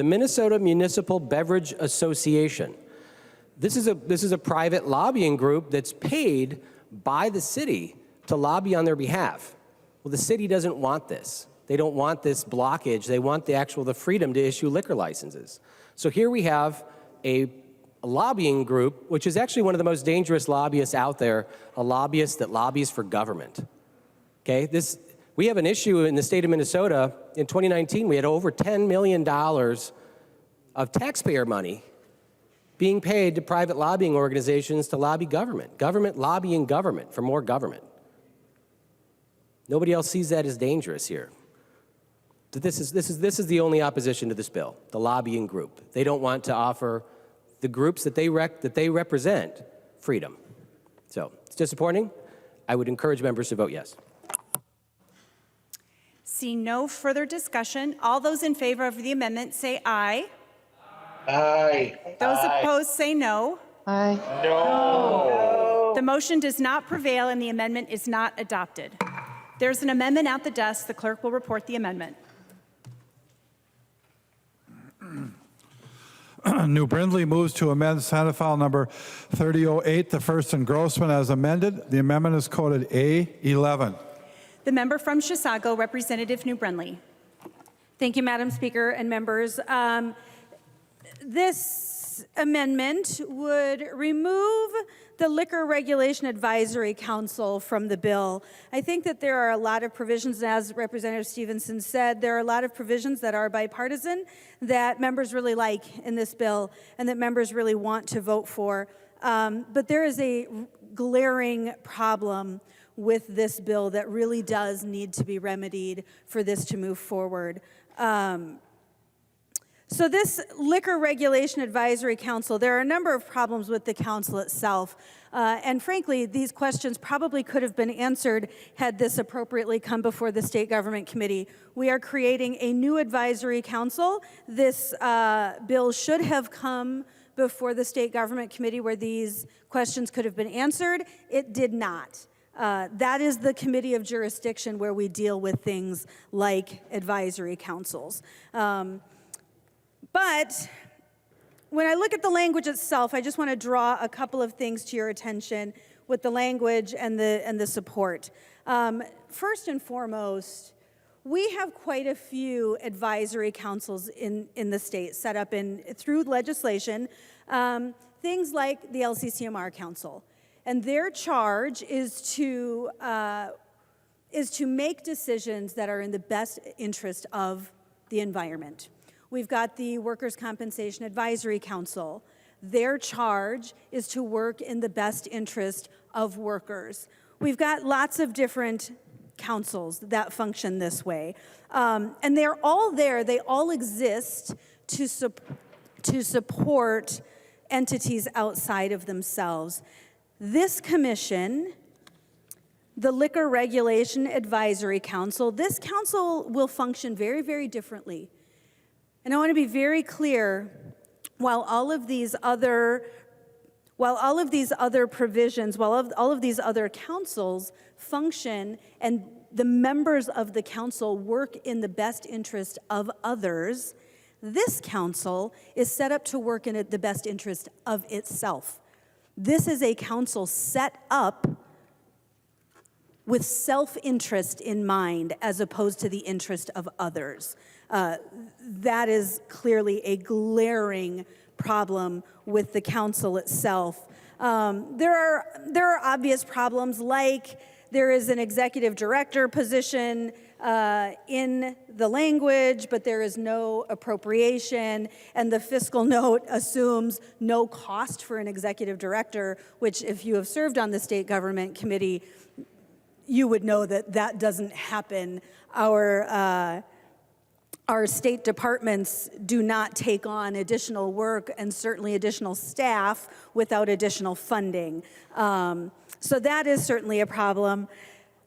Minnesota Municipal Beverage Association. This is a private lobbying group that's paid by the city to lobby on their behalf. Well, the city doesn't want this. They don't want this blockage. They want the freedom to issue liquor licenses. So here we have a lobbying group, which is actually one of the most dangerous lobbyists out there, a lobbyist that lobbies for government. Okay, we have an issue in the state of Minnesota. In 2019, we had over $10 million of taxpayer money being paid to private lobbying organizations to lobby government lobbying government for more government. Nobody else sees that as dangerous here. This is the only opposition to this bill, the lobbying group. They don't want to offer the groups that they represent freedom. So it's disappointing. I would encourage members to vote yes. Seeing no further discussion, all those in favor of the amendment say aye. Aye. Those opposed say no. Aye. No. The motion does not prevail and the amendment is not adopted. There's an amendment at the desk. The clerk will report the amendment. New Brindley moves to amend Senate File number 3008, the first engrossment as amended. The amendment is coded A11. The member from Chisago, Representative New Brindley. Thank you, Madam Speaker and members. This amendment would remove the Liquor Regulation Advisory Council from the bill. I think that there are a lot of provisions, as Representative Stephenson said, there are a lot of provisions that are bipartisan that members really like in this bill and that members really want to vote for. But there is a glaring problem with this bill that really does need to be remedied for this to move forward. So this Liquor Regulation Advisory Council, there are a number of problems with the council itself. And frankly, these questions probably could have been answered had this appropriately come before the State Government Committee. We are creating a new advisory council. This bill should have come before the State Government Committee where these questions could have been answered. It did not. That is the committee of jurisdiction where we deal with things like advisory councils. But when I look at the language itself, I just want to draw a couple of things to your attention with the language and the support. First and foremost, we have quite a few advisory councils in the state set up through legislation, things like the LCCMR Council. And their charge is to make decisions that are in the best interest of the environment. We've got the Workers' Compensation Advisory Council. Their charge is to work in the best interest of workers. We've got lots of different councils that function this way. And they're all there, they all exist to support entities outside of themselves. This commission, the Liquor Regulation Advisory Council, this council will function very, very differently. And I want to be very clear, while all of these other provisions, while all of these other councils function and the members of the council work in the best interest of others, this council is set up to work in the best interest of itself. This is a council set up with self-interest in mind as opposed to the interest of others. That is clearly a glaring problem with the council itself. There are obvious problems, like there is an executive director position in the language, but there is no appropriation, and the fiscal note assumes no cost for an executive director, which, if you have served on the state government committee, you would know that that doesn't happen. Our state departments do not take on additional work and certainly additional staff without additional funding. So that is certainly a problem.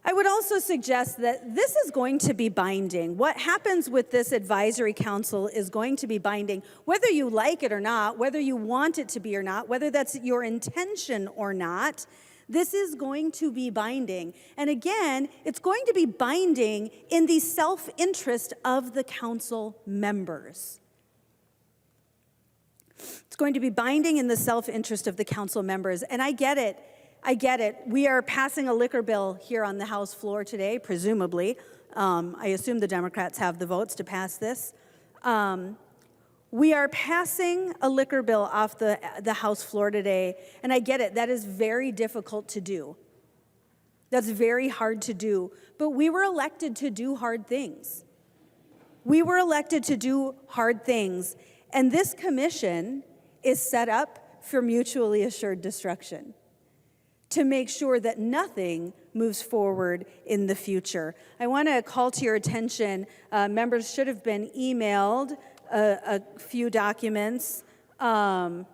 I would also suggest that this is going to be binding. What happens with this advisory council is going to be binding, whether you like it or not, whether you want it to be or not, whether that's your intention or not. This is going to be binding. And again, it's going to be binding in the self-interest of the council members. It's going to be binding in the self-interest of the council members. And I get it. I get it. We are passing a liquor bill here on the House floor today, presumably. I assume the Democrats have the votes to pass this. We are passing a liquor bill off the House floor today, and I get it. That is very difficult to do. That's very hard to do. But we were elected to do hard things. We were elected to do hard things, and this commission is set up for mutually assured destruction, to make sure that nothing moves forward in the future. I want to call to your attention, members should have been emailed a few documents, and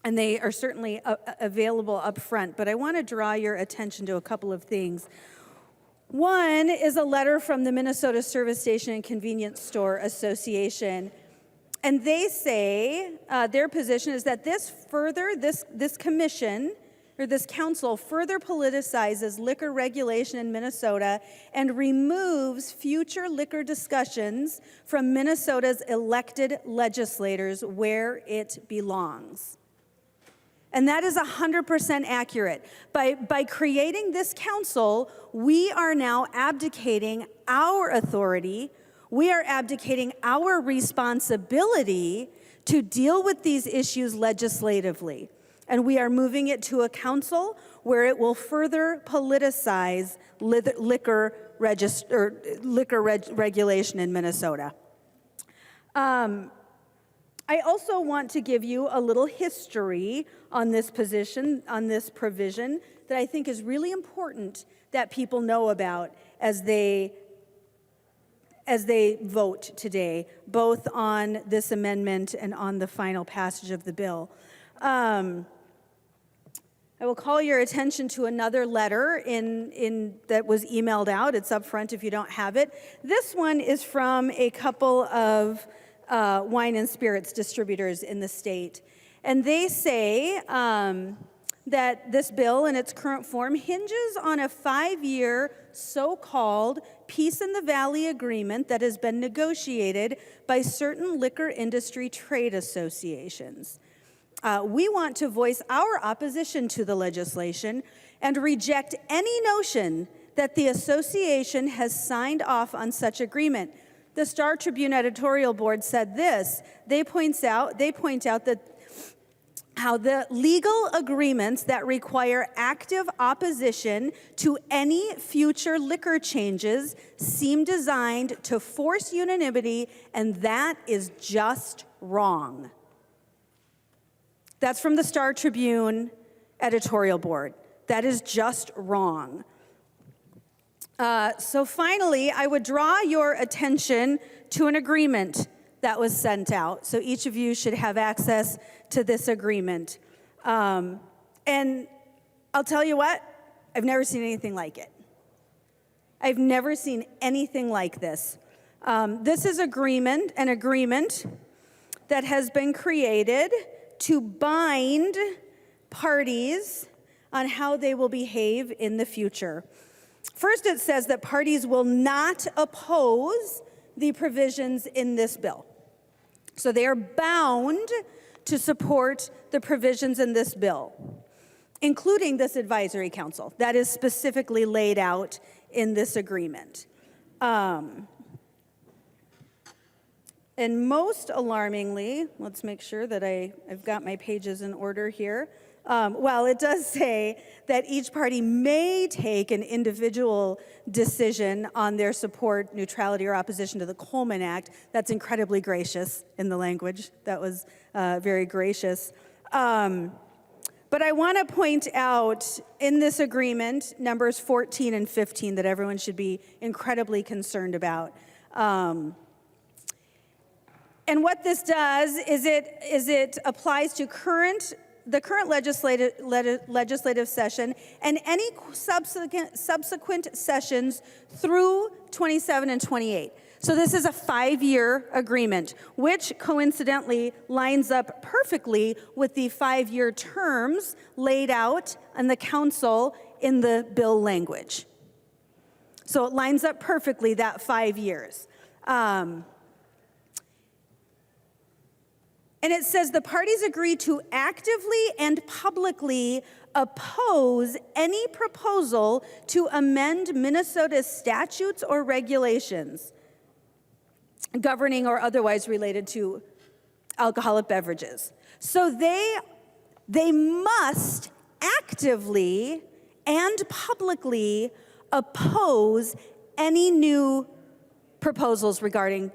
they are certainly available up front, but I want to draw your attention to a couple of things. One is a letter from the Minnesota Service Station and Convenience Store Association, and they say their position is that this commission, or this council, further politicizes liquor regulation in Minnesota and removes future liquor discussions from Minnesota's elected legislators where it belongs. And that is 100% accurate. By creating this council, we are now abdicating our authority, we are abdicating our responsibility to deal with these issues legislatively. And we are moving it to a council where it will further politicize liquor regulation in Minnesota. I also want to give you a little history on this provision that I think is really important that people know about as they vote today, both on this amendment and on the final passage of the bill. I will call your attention to another letter that was emailed out. It's up front if you don't have it. This one is from a couple of wine and spirits distributors in the state. And they say that this bill in its current form hinges on a 5-year so-called Peace in the Valley agreement that has been negotiated by certain liquor industry trade associations. We want to voice our opposition to the legislation and reject any notion that the association has signed off on such agreement. The Star Tribune editorial board said this. They point out that how the legal agreements that require active opposition to any future liquor changes seem designed to force unanimity, and that is just wrong. That's from the Star Tribune editorial board. That is just wrong. So finally, I would draw your attention to an agreement that was sent out. So each of you should have access to this agreement. And I'll tell you what, I've never seen anything like it. I've never seen anything like this. This is an agreement that has been created to bind parties on how they will behave in the future. First, it says that parties will not oppose the provisions in this bill. So they are bound to support the provisions in this bill, including this advisory council that is specifically laid out in this agreement. And most alarmingly, let's make sure that I've got my pages in order here. While it does say that each party may take an individual decision on their support, neutrality, or opposition to the Coleman Act, that's incredibly gracious in the language. That was very gracious. But I want to point out in this agreement, numbers 14 and 15 that everyone should be incredibly concerned about. And what this does is it applies to the current legislative session and any subsequent sessions through 27 and 28. So this is a 5-year agreement, which coincidentally lines up perfectly with the 5-year terms laid out on the council in the bill language. So it lines up perfectly, that 5 years. And it says the parties agree to actively and publicly oppose any proposal to amend Minnesota's statutes or regulations governing or otherwise related to alcoholic beverages. So they must actively and publicly oppose any new proposals regarding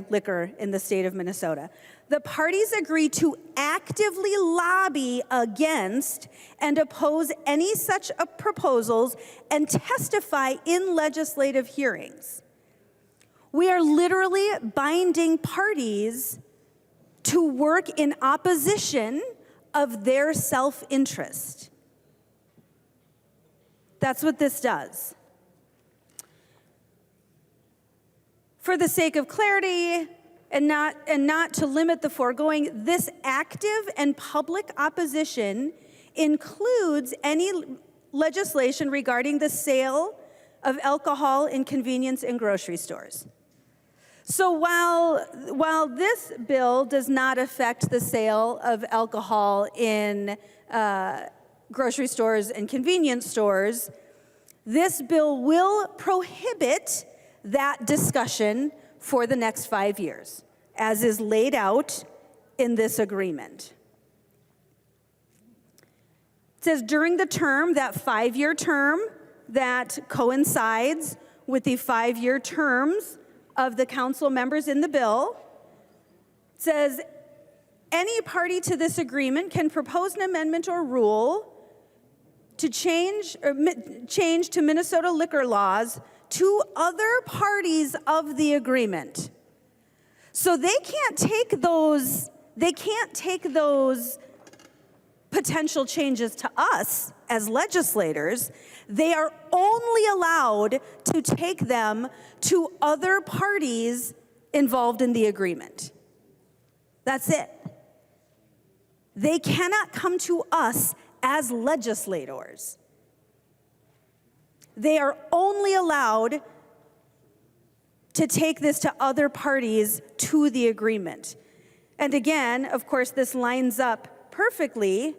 liquor in the state of Minnesota. The parties agree to actively lobby against and oppose any such proposals and testify in legislative hearings. We are literally binding parties to work in opposition of their self-interest. That's what this does. For the sake of clarity and not to limit the foregoing, this active and public opposition includes any legislation regarding the sale of alcohol in convenience and grocery stores. So while this bill does not affect the sale of alcohol in grocery stores and convenience stores, this bill will prohibit that discussion for the next 5 years, as is laid out in this agreement. It says during the term, that 5-year term that coincides with the 5-year terms of the council members in the bill, it says any party to this agreement can propose an amendment or rule to change to Minnesota liquor laws to other parties of the agreement. So they can't take those potential changes to us as legislators. They are only allowed to take them to other parties involved in the agreement. That's it. They cannot come to us as legislators. They are only allowed to take this to other parties to the agreement. And again, of course, this lines up perfectly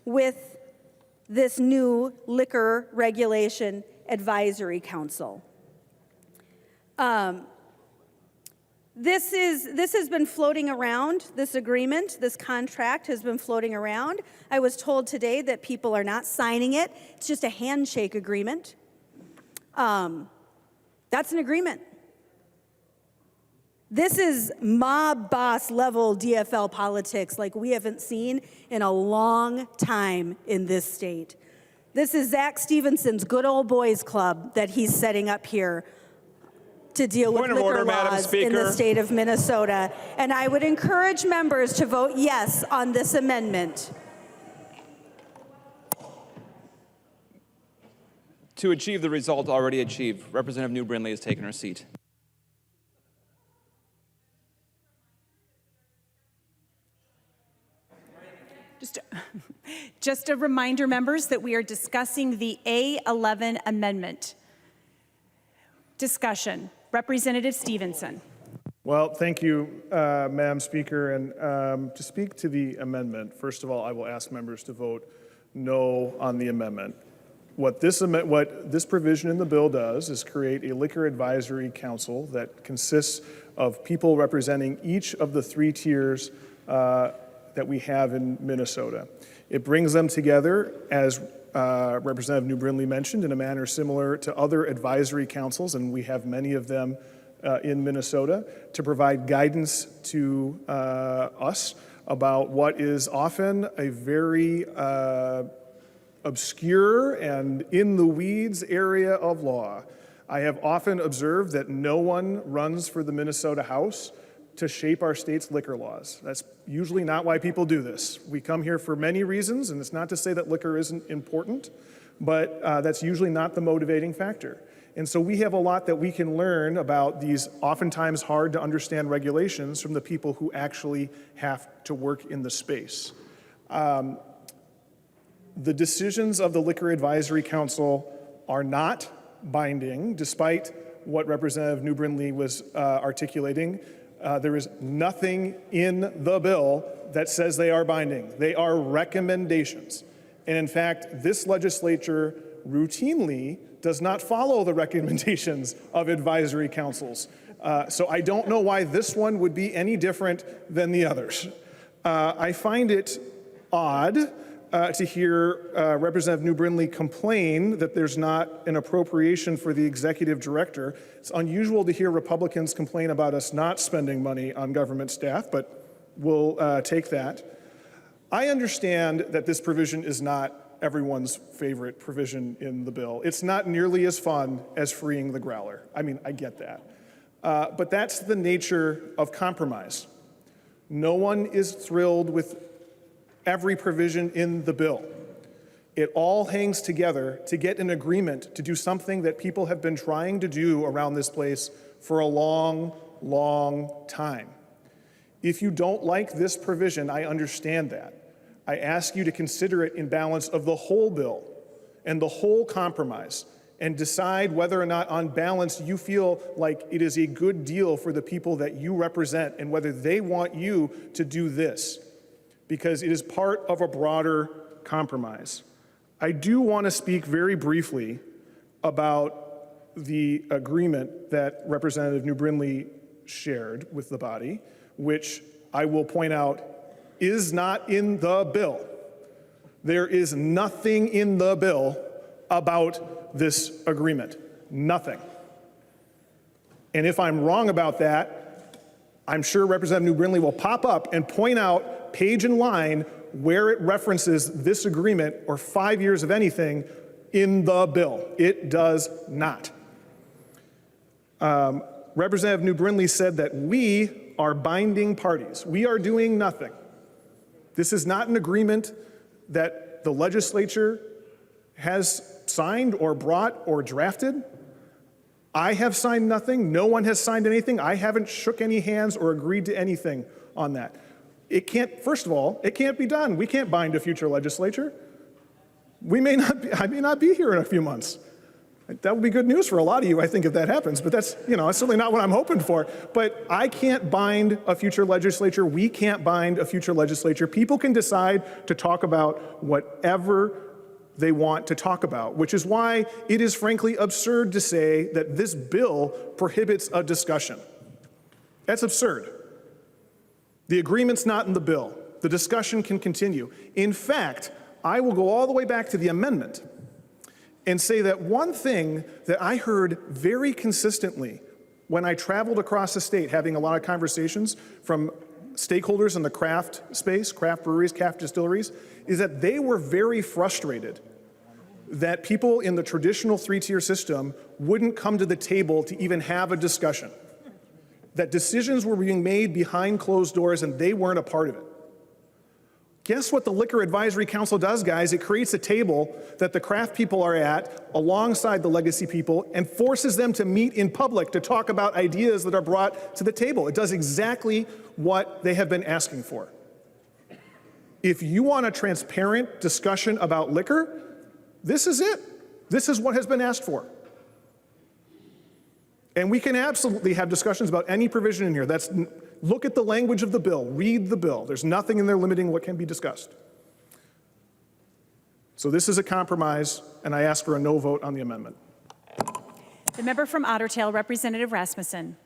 with this new Liquor Regulation Advisory Council. This has been floating around, this agreement, this contract has been floating around. I was told today that people are not signing it. It's just a handshake agreement. That's an agreement. This is mob boss level DFL politics like we haven't seen in a long time in this state. This is Zach Stephenson's good old boys club that he's setting up here to deal with liquor laws in the state of Minnesota. And I would encourage members to vote yes on this amendment. To achieve the result already achieved, Representative New Brindley has taken her seat. Just a reminder, members, that we are discussing the A11 amendment. Discussion. Representative Stephenson. Well, thank you, Madam Speaker. And to speak to the amendment, first of all, I will ask members to vote no on the amendment. What this provision in the bill does is create a liquor advisory council that consists of people representing each of the 3 tiers that we have in Minnesota. It brings them together, as Representative New Brindley mentioned, in a manner similar to other advisory councils, and we have many of them in Minnesota, to provide guidance to us about what is often a very obscure and in the weeds area of law. I have often observed that no one runs for the Minnesota House to shape our state's liquor laws. That's usually not why people do this. We come here for many reasons, and it's not to say that liquor isn't important, but that's usually not the motivating factor. And so we have a lot that we can learn about these oftentimes hard to understand regulations from the people who actually have to work in the space. The decisions of the Liquor Advisory Council are not binding, despite what Representative New Brindley was articulating. There is nothing in the bill that says they are binding. They are recommendations. And in fact, this legislature routinely does not follow the recommendations of advisory councils. So I don't know why this one would be any different than the others. I find it odd to hear Representative New Brindley complain that there's not an appropriation for the executive director. It's unusual to hear Republicans complain about us not spending money on government staff, but we'll take that. I understand that this provision is not everyone's favorite provision in the bill. It's not nearly as fun as freeing the growler. I mean, I get that. But that's the nature of compromise. No one is thrilled with every provision in the bill. It all hangs together to get an agreement to do something that people have been trying to do around this place for a long, long time. If you don't like this provision, I understand that. I ask you to consider it in balance of the whole bill and the whole compromise and decide whether or not on balance you feel like it is a good deal for the people that you represent and whether they want you to do this, because it is part of a broader compromise. I do want to speak very briefly about the agreement that Representative New Brindley shared with the body, which I will point out is not in the bill. There is nothing in the bill about this agreement. Nothing. And if I'm wrong about that, I'm sure Representative New Brindley will pop up and point out page and line where it references this agreement or 5 years of anything in the bill. It does not. Representative New Brindley said that we are binding parties. We are doing nothing. This is not an agreement that the legislature has signed or brought or drafted. I have signed nothing. No one has signed anything. I haven't shook any hands or agreed to anything on that. It can't, first of all, it can't be done. We can't bind a future legislature. I may not be here in a few months. That would be good news for a lot of you, I think, if that happens, but that's certainly not what I'm hoping for. But I can't bind a future legislature. We can't bind a future legislature. People can decide to talk about whatever they want to talk about, which is why it is frankly absurd to say that this bill prohibits a discussion. That's absurd. The agreement's not in the bill. The discussion can continue. In fact, I will go all the way back to the amendment and say that one thing that I heard very consistently when I traveled across the state, having a lot of conversations from stakeholders in the craft space, craft breweries, craft distilleries, is that they were very frustrated that people in the traditional three-tier system wouldn't come to the table to even have a discussion. That decisions were being made behind closed doors and they weren't a part of it. Guess what the Liquor Advisory Council does, guys? It creates a table that the craft people are at alongside the legacy people and forces them to meet in public to talk about ideas that are brought to the table. It does exactly what they have been asking for. If you want a transparent discussion about liquor, this is it. This is what has been asked for. And we can absolutely have discussions about any provision in here. Look at the language of the bill, read the bill. There's nothing in there limiting what can be discussed. So this is a compromise, and I ask for a no vote on the amendment. The member from Otter Tail, Representative Rasmussen.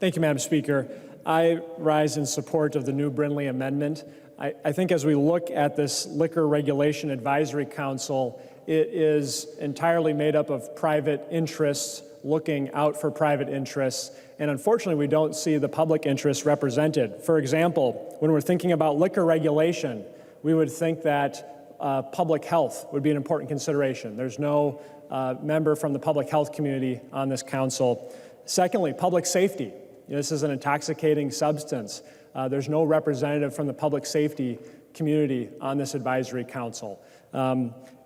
Thank you, Madam Speaker. I rise in support of the new Brindley amendment. I think as we look at this Liquor Regulation Advisory Council, it is entirely made up of private interests looking out for private interests, and unfortunately we don't see the public interest represented. For example, when we're thinking about liquor regulation, we would think that public health would be an important consideration. There's no member from the public health community on this council. Secondly, public safety. This is an intoxicating substance. There's no representative from the public safety community on this advisory council.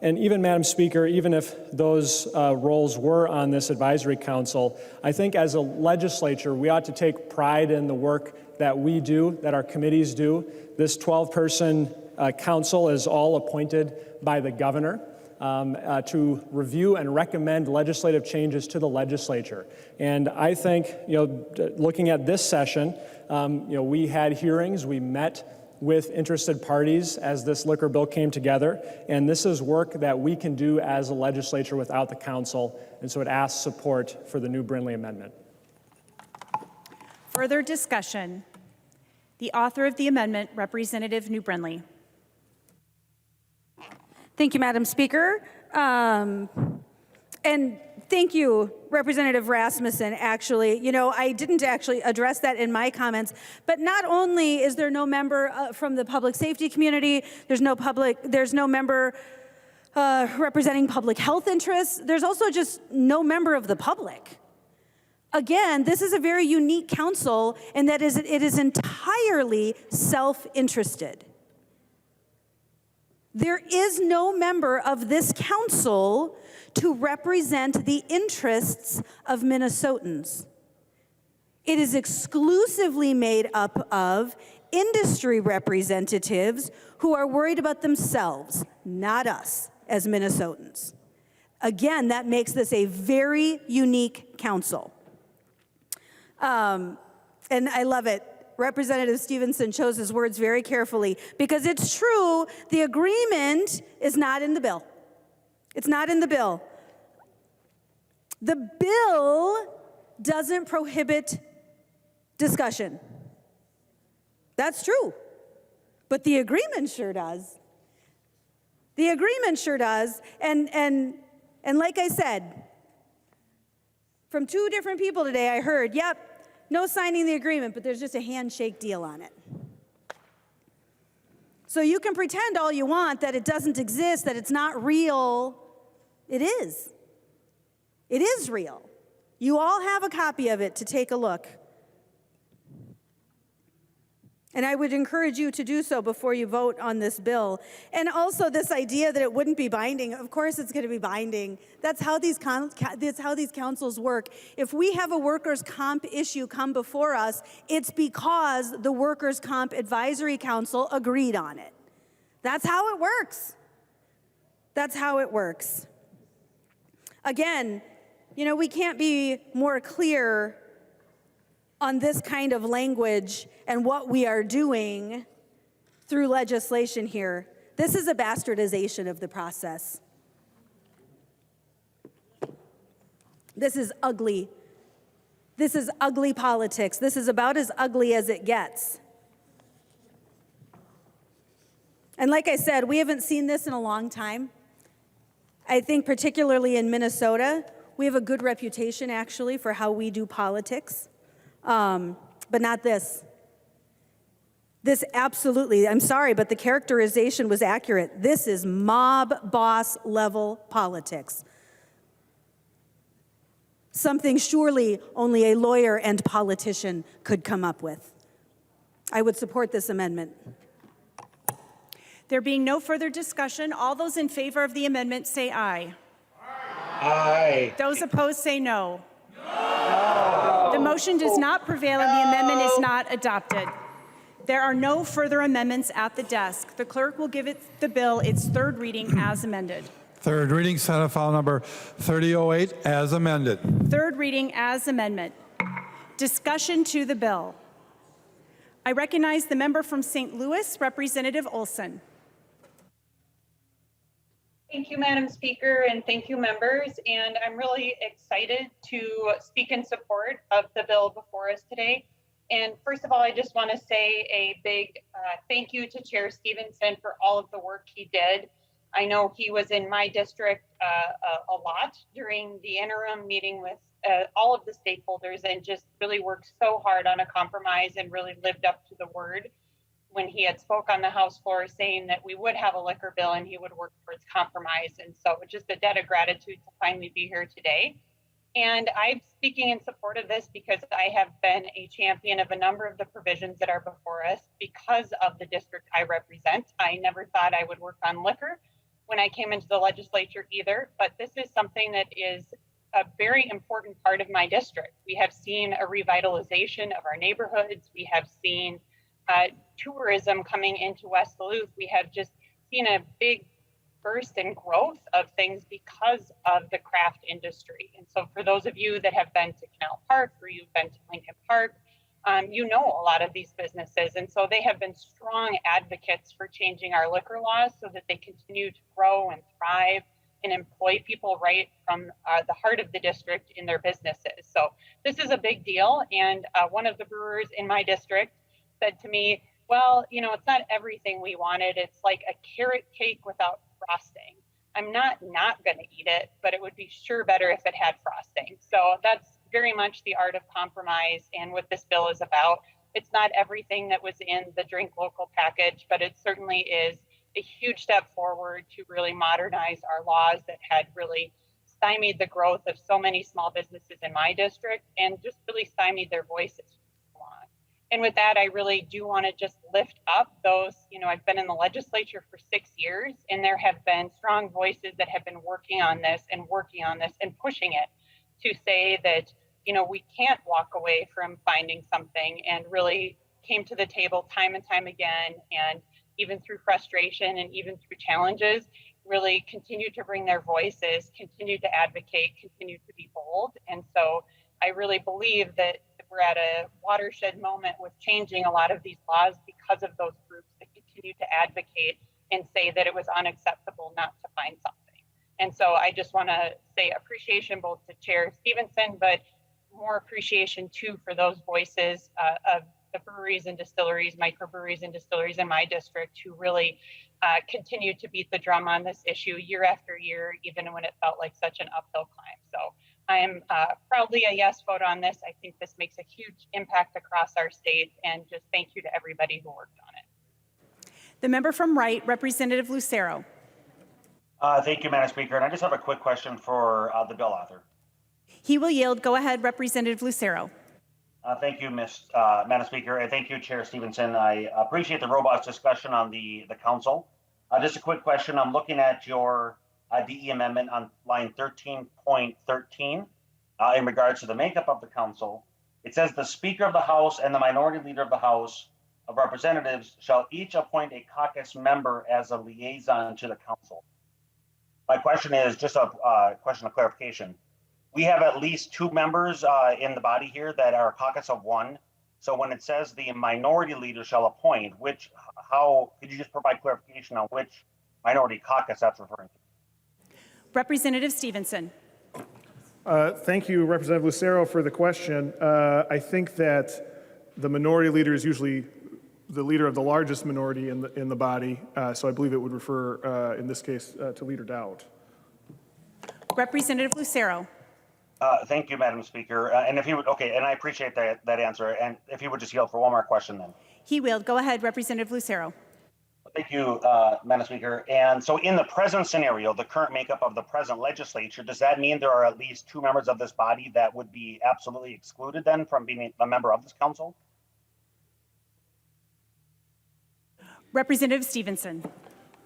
And even, Madam Speaker, even if those roles were on this advisory council, I think as a legislature, we ought to take pride in the work that we do, that our committees do. This 12-person council is all appointed by the governor to review and recommend legislative changes to the legislature. And I think, looking at this session, we had hearings, we met with interested parties as this liquor bill came together, and this is work that we can do as a legislature without the council, and so it asks support for the new Brindley amendment. Further discussion. The author of the amendment, Representative New Brindley. Thank you, Madam Speaker. And thank you, Representative Rasmussen, actually. I didn't actually address that in my comments, but not only is there no member from the public safety community, there's no member representing public health interests, there's also just no member of the public. Again, this is a very unique council in that it is entirely self-interested. There is no member of this council to represent the interests of Minnesotans. It is exclusively made up of industry representatives who are worried about themselves, not us as Minnesotans. Again, that makes this a very unique council. And I love it. Representative Stephenson chose his words very carefully because it's true, the agreement is not in the bill. It's not in the bill. The bill doesn't prohibit discussion. That's true. But the agreement sure does. The agreement sure does. And like I said, from two different people today, I heard, yep, no signing the agreement, but there's just a handshake deal on it. So you can pretend all you want that it doesn't exist, that it's not real. It is. It is real. You all have a copy of it to take a look. And I would encourage you to do so before you vote on this bill. And also this idea that it wouldn't be binding. Of course it's going to be binding. That's how these councils work. If we have a workers' comp issue come before us, it's because the Workers' Comp Advisory Council agreed on it. That's how it works. That's how it works. Again, we can't be more clear on this kind of language and what we are doing through legislation here. This is a bastardization of the process. This is ugly. This is ugly politics. This is about as ugly as it gets. And like I said, we haven't seen this in a long time. I think particularly in Minnesota, we have a good reputation actually for how we do politics. But not this. This absolutely, I'm sorry, but the characterization was accurate. This is mob boss level politics. Something surely only a lawyer and politician could come up with. I would support this amendment. There being no further discussion, all those in favor of the amendment say aye. Aye. Those opposed say no. No. The motion does not prevail and the amendment is not adopted. There are no further amendments at the desk. The clerk will give the bill its third reading as amended. Third reading, Senate File Number 3008, as amended. Third reading as amendment. Discussion to the bill. I recognize the member from St. Louis, Representative Olson. Thank you, Madam Speaker, and thank you, members. And I'm really excited to speak in support of the bill before us today. And first of all, I just want to say a big thank you to Chair Stephenson for all of the work he did. I know he was in my district a lot during the interim meeting with all of the stakeholders and just really worked so hard on a compromise and really lived up to the word when he had spoke on the House floor saying that we would have a liquor bill and he would work towards compromise. And so just a debt of gratitude to finally be here today. And I'm speaking in support of this because I have been a champion of a number of the provisions that are before us because of the district I represent. I never thought I would work on liquor when I came into the legislature either, but this is something that is a very important part of my district. We have seen a revitalization of our neighborhoods. We have seen tourism coming into West Duluth. We have just seen a big burst in growth of things because of the craft industry. And so for those of you that have been to Canal Park or you've been to Lincoln Park, you know a lot of these businesses. And so they have been strong advocates for changing our liquor laws so that they continue to grow and thrive and employ people right from the heart of the district in their businesses. So this is a big deal. And one of the brewers in my district said to me, well, you know, it's not everything we wanted. It's like a carrot cake without frosting. I'm not going to eat it, but it would be sure better if it had frosting. So that's very much the art of compromise and what this bill is about. It's not everything that was in the Drink Local package, but it certainly is a huge step forward to really modernize our laws that had really stymied the growth of so many small businesses in my district and just really stymied their voices. And with that, I really do want to just lift up those, you know, I've been in the legislature for 6 years, and there have been strong voices that have been working on this and pushing it to say that, you know, we can't walk away from finding something, and really came to the table time and time again, and even through frustration and even through challenges, really continue to bring their voices, continue to advocate, continue to be bold. And so I really believe that we're at a watershed moment with changing a lot of these laws because of those groups that continue to advocate and say that it was unacceptable not to find something. And so I just want to say appreciation both to Chair Stephenson, but more appreciation too for those voices of the breweries and distilleries, microbreweries and distilleries in my district who really continue to beat the drum on this issue year after year, even when it felt like such an uphill climb. So I am proudly a yes vote on this. I think this makes a huge impact across our state, and just thank you to everybody who worked on it. The member from Wright, Representative Lucero. Thank you, Madam Speaker. And I just have a quick question for the bill author. He will yield. Go ahead, Representative Lucero. Thank you, Madam Speaker, and thank you, Chair Stephenson. I appreciate the robust discussion on the council. Just a quick question. I'm looking at your DE amendment on line 13.13 in regards to the makeup of the council. It says the Speaker of the House and the Minority Leader of the House of Representatives shall each appoint a caucus member as a liaison to the council. My question is just a question of clarification. We have at least 2 members in the body here that are a caucus of 1. So when it says the minority leader shall appoint, how could you just provide clarification on which minority caucus that's referring to? Representative Stephenson. Thank you, Representative Lucero, for the question. I think that the minority leader is usually the leader of the largest minority in the body, so I believe it would refer, in this case, to Leader Dowd. Representative Lucero. Thank you, Madam Speaker. And if you would, okay, and I appreciate that answer. And if you would just yield for one more question then. He will. Go ahead, Representative Lucero. Thank you, Madam Speaker. And so in the present scenario, the current makeup of the present legislature, does that mean there are at least 2 members of this body that would be absolutely excluded then from being a member of this council? Representative Stephenson.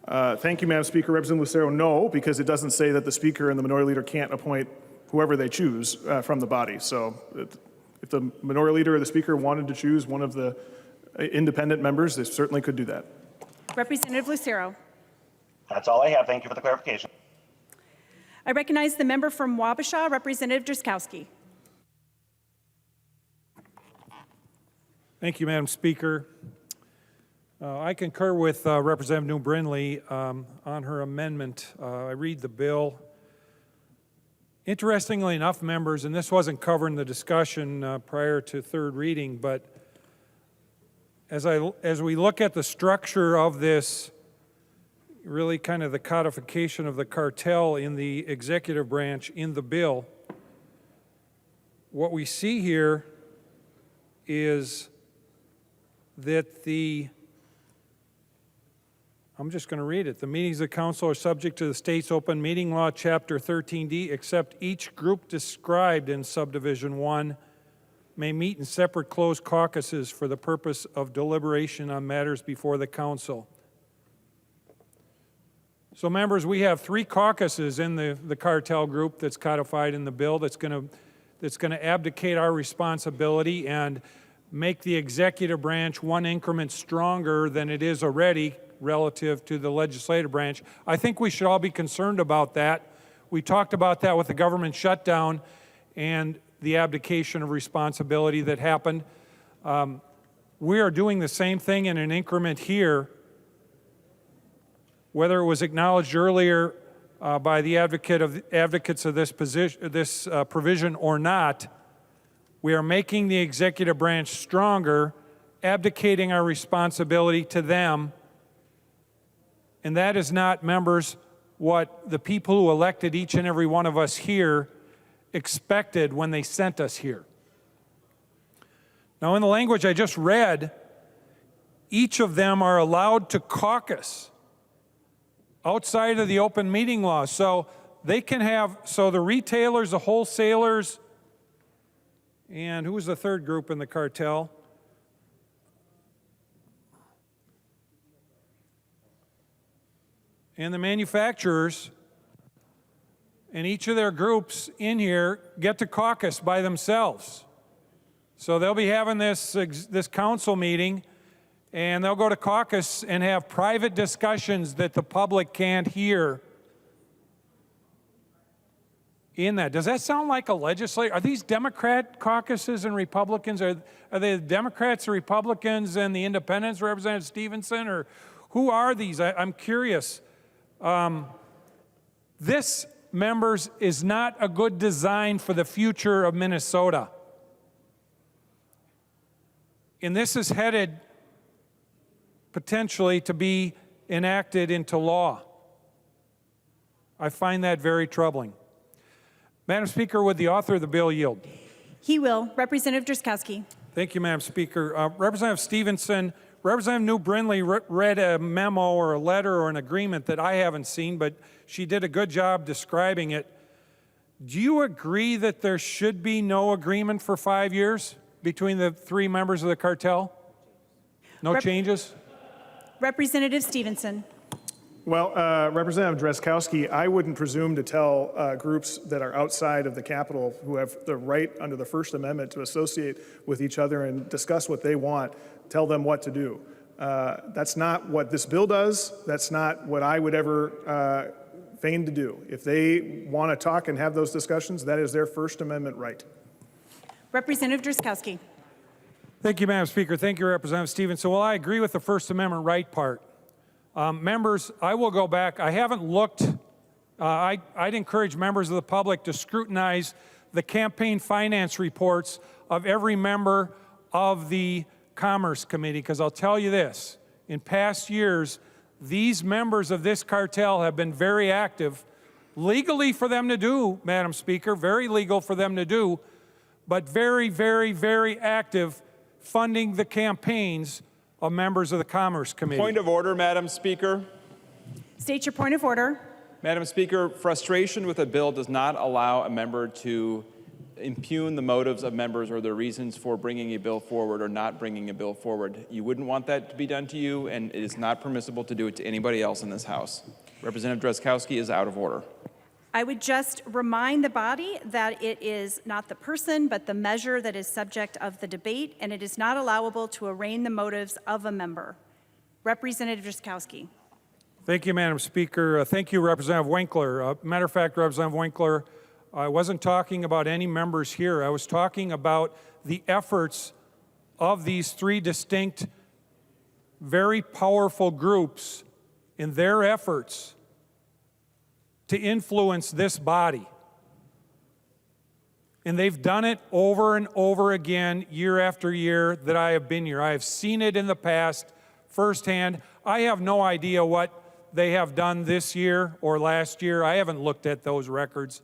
Thank you, Madam Speaker. Representative Lucero, no, because it doesn't say that the Speaker and the Minority Leader can't appoint whoever they choose from the body. So if the Minority Leader or the Speaker wanted to choose one of the independent members, they certainly could do that. Representative Lucero. That's all I have. Thank you for the clarification. I recognize the member from Wabasha, Representative Drazkowski. Thank you, Madam Speaker. I concur with Representative New Brindley on her amendment. I read the bill. Interestingly enough, members, and this wasn't covered in the discussion prior to third reading, but as we look at the structure of this, really kind of the codification of the cartel in the executive branch in the bill, what we see here is that I'm just going to read it. The meetings of the council are subject to the state's open meeting law, Chapter 13D, except each group described in Subdivision 1 may meet in separate closed caucuses for the purpose of deliberation on matters before the council. So members, we have 3 caucuses in the cartel group that's codified in the bill that's going to abdicate our responsibility and make the executive branch 1 increment stronger than it is already relative to the legislative branch. I think we should all be concerned about that. We talked about that with the government shutdown and the abdication of responsibility that happened. We are doing the same thing in an increment here, whether it was acknowledged earlier by the advocates of this provision or not. We are making the executive branch stronger, abdicating our responsibility to them. And that is not, members, what the people who elected each and every one of us here expected when they sent us here. Now, in the language I just read, each of them are allowed to caucus outside of the open meeting law. So they can have, so the retailers, the wholesalers, and who was the third group in the cartel? And the manufacturers and each of their groups in here get to caucus by themselves. So they'll be having this council meeting, and they'll go to caucus and have private discussions that the public can't hear in that. Does that sound like a legislature? Are these Democrat caucuses and Republicans? Are they the Democrats, the Republicans, and the independents, Representative Stephenson? Or who are these? I'm curious. This, members, is not a good design for the future of Minnesota. And this is headed potentially to be enacted into law. I find that very troubling. Madam Speaker, would the author of the bill yield? He will. Representative Drazkowski. Thank you, Madam Speaker. Representative Stephenson, Representative New Brindley read a memo or a letter or an agreement that I haven't seen, but she did a good job describing it. Do you agree that there should be no agreement for 5 years between the 3 members of the cartel? No changes? Representative Stephenson. Well, Representative Drazkowski, I wouldn't presume to tell groups that are outside of the Capitol who have the right under the First Amendment to associate with each other and discuss what they want, tell them what to do. That's not what this bill does. That's not what I would ever feign to do. If they want to talk and have those discussions, that is their First Amendment right. Representative Drazkowski. Thank you, Madam Speaker. Thank you, Representative Stephenson. Well, I agree with the First Amendment right part. Members, I will go back. I haven't looked. I'd encourage members of the public to scrutinize the campaign finance reports of every member of the Commerce Committee, because I'll tell you this, in past years, these members of this cartel have been very active, legally for them to do, Madam Speaker, very legal for them to do, but very, very, very active funding the campaigns of members of the Commerce Committee. Point of order, Madam Speaker. State your point of order. Madam Speaker, frustration with a bill does not allow a member to impugn the motives of members or their reasons for bringing a bill forward or not bringing a bill forward. You wouldn't want that to be done to you, and it is not permissible to do it to anybody else in this House. Representative Drazkowski is out of order. I would just remind the body that it is not the person, but the measure that is subject of the debate, and it is not allowable to arraign the motives of a member. Representative Drazkowski. Thank you, Madam Speaker. Thank you, Representative Winkler. Matter of fact, Representative Winkler, I wasn't talking about any members here. I was talking about the efforts of these three distinct, very powerful groups in their efforts to influence this body. And they've done it over and over again, year after year that I have been here. I have seen it in the past firsthand. I have no idea what they have done this year or last year. I haven't looked at those records.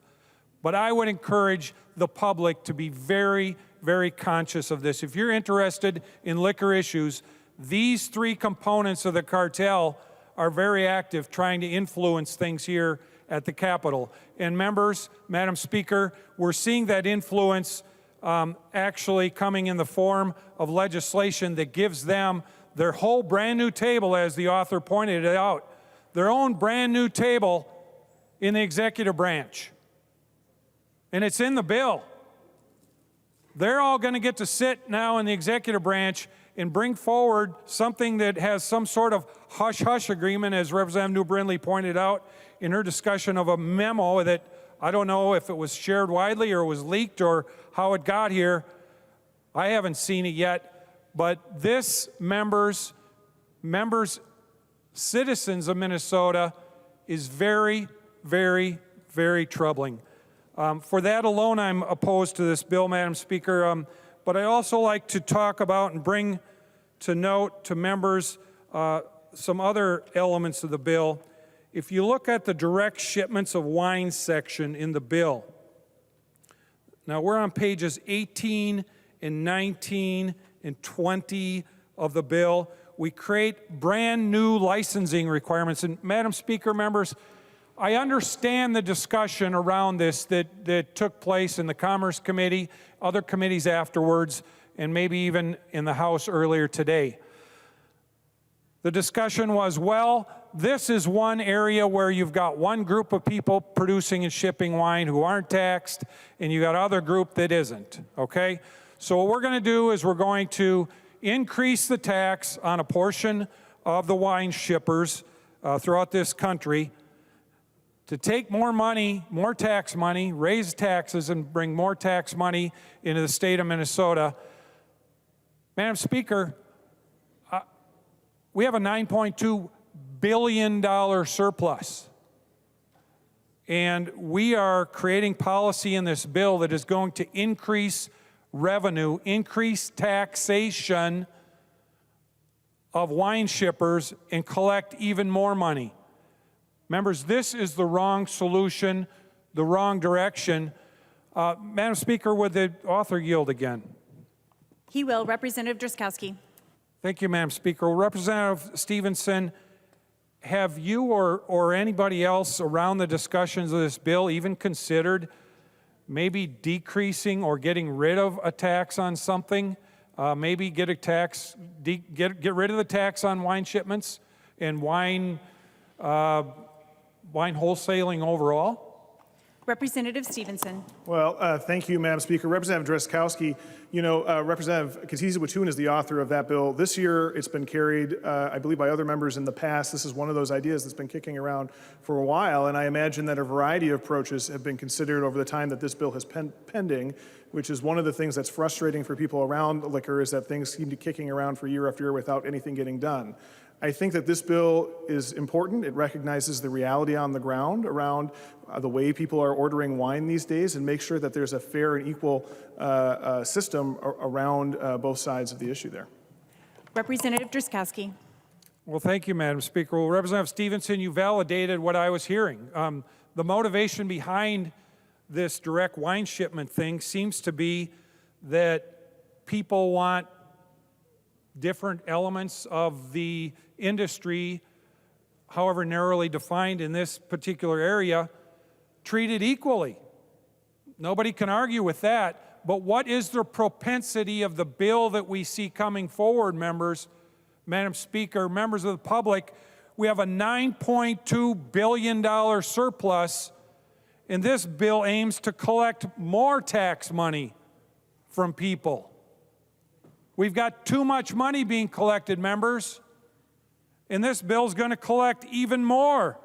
But I would encourage the public to be very, very conscious of this. If you're interested in liquor issues, these three components of the cartel are very active trying to influence things here at the Capitol. And members, Madam Speaker, we're seeing that influence actually coming in the form of legislation that gives them their whole brand new table, as the author pointed it out, their own brand new table in the executive branch. And it's in the bill. They're all going to get to sit now in the executive branch and bring forward something that has some sort of hush-hush agreement, as Representative New Brindley pointed out in her discussion of a memo that I don't know if it was shared widely or was leaked or how it got here. I haven't seen it yet. But this, members, citizens of Minnesota, is very, very, very troubling. For that alone, I'm opposed to this bill, Madam Speaker. But I also like to talk about and bring to note to members some other elements of the bill. If you look at the direct shipments of wine section in the bill, now we're on pages 18 and 19 and 20 of the bill. We create brand new licensing requirements. And Madam Speaker, members, I understand the discussion around this that took place in the Commerce Committee, other committees afterwards, and maybe even in the House earlier today. The discussion was, well, this is one area where you've got one group of people producing and shipping wine who aren't taxed, and you got other group that isn't, okay? So what we're going to do is we're going to increase the tax on a portion of the wine shippers throughout this country to take more money, more tax money, raise taxes, and bring more tax money into the state of Minnesota. Madam Speaker, we have a $9.2 billion surplus. And we are creating policy in this bill that is going to increase revenue, increase taxation of wine shippers, and collect even more money. Members, this is the wrong solution, the wrong direction. Madam Speaker, would the author yield again? He will. Representative Drazkowski. Thank you, Madam Speaker. Representative Stephenson, have you or anybody else around the discussions of this bill even considered maybe decreasing or getting rid of a tax on something? Maybe get a tax, get rid of the tax on wine shipments and wine wholesaling overall? Representative Stephenson. Well, thank you, Madam Speaker. Representative Drazkowski, you know, Representative Katiza-Watun is the author of that bill. This year, it's been carried, I believe, by other members in the past. This is one of those ideas that's been kicking around for a while, and I imagine that a variety of approaches have been considered over the time that this bill has pending, which is one of the things that's frustrating for people around liquor, is that things seem to be kicking around for year after year without anything getting done. I think that this bill is important. It recognizes the reality on the ground around the way people are ordering wine these days, and make sure that there's a fair and equal system around both sides of the issue there. Representative Drazkowski. Well, thank you, Madam Speaker. Well, Representative Stephenson, you validated what I was hearing. The motivation behind this direct wine shipment thing seems to be that people want different elements of the industry, however narrowly defined in this particular area, treated equally. Nobody can argue with that. But what is the propensity of the bill that we see coming forward, members, Madam Speaker, members of the public? We have a $9.2 billion surplus, and this bill aims to collect more tax money from people. We've got too much money being collected, members, and this bill's going to collect even more.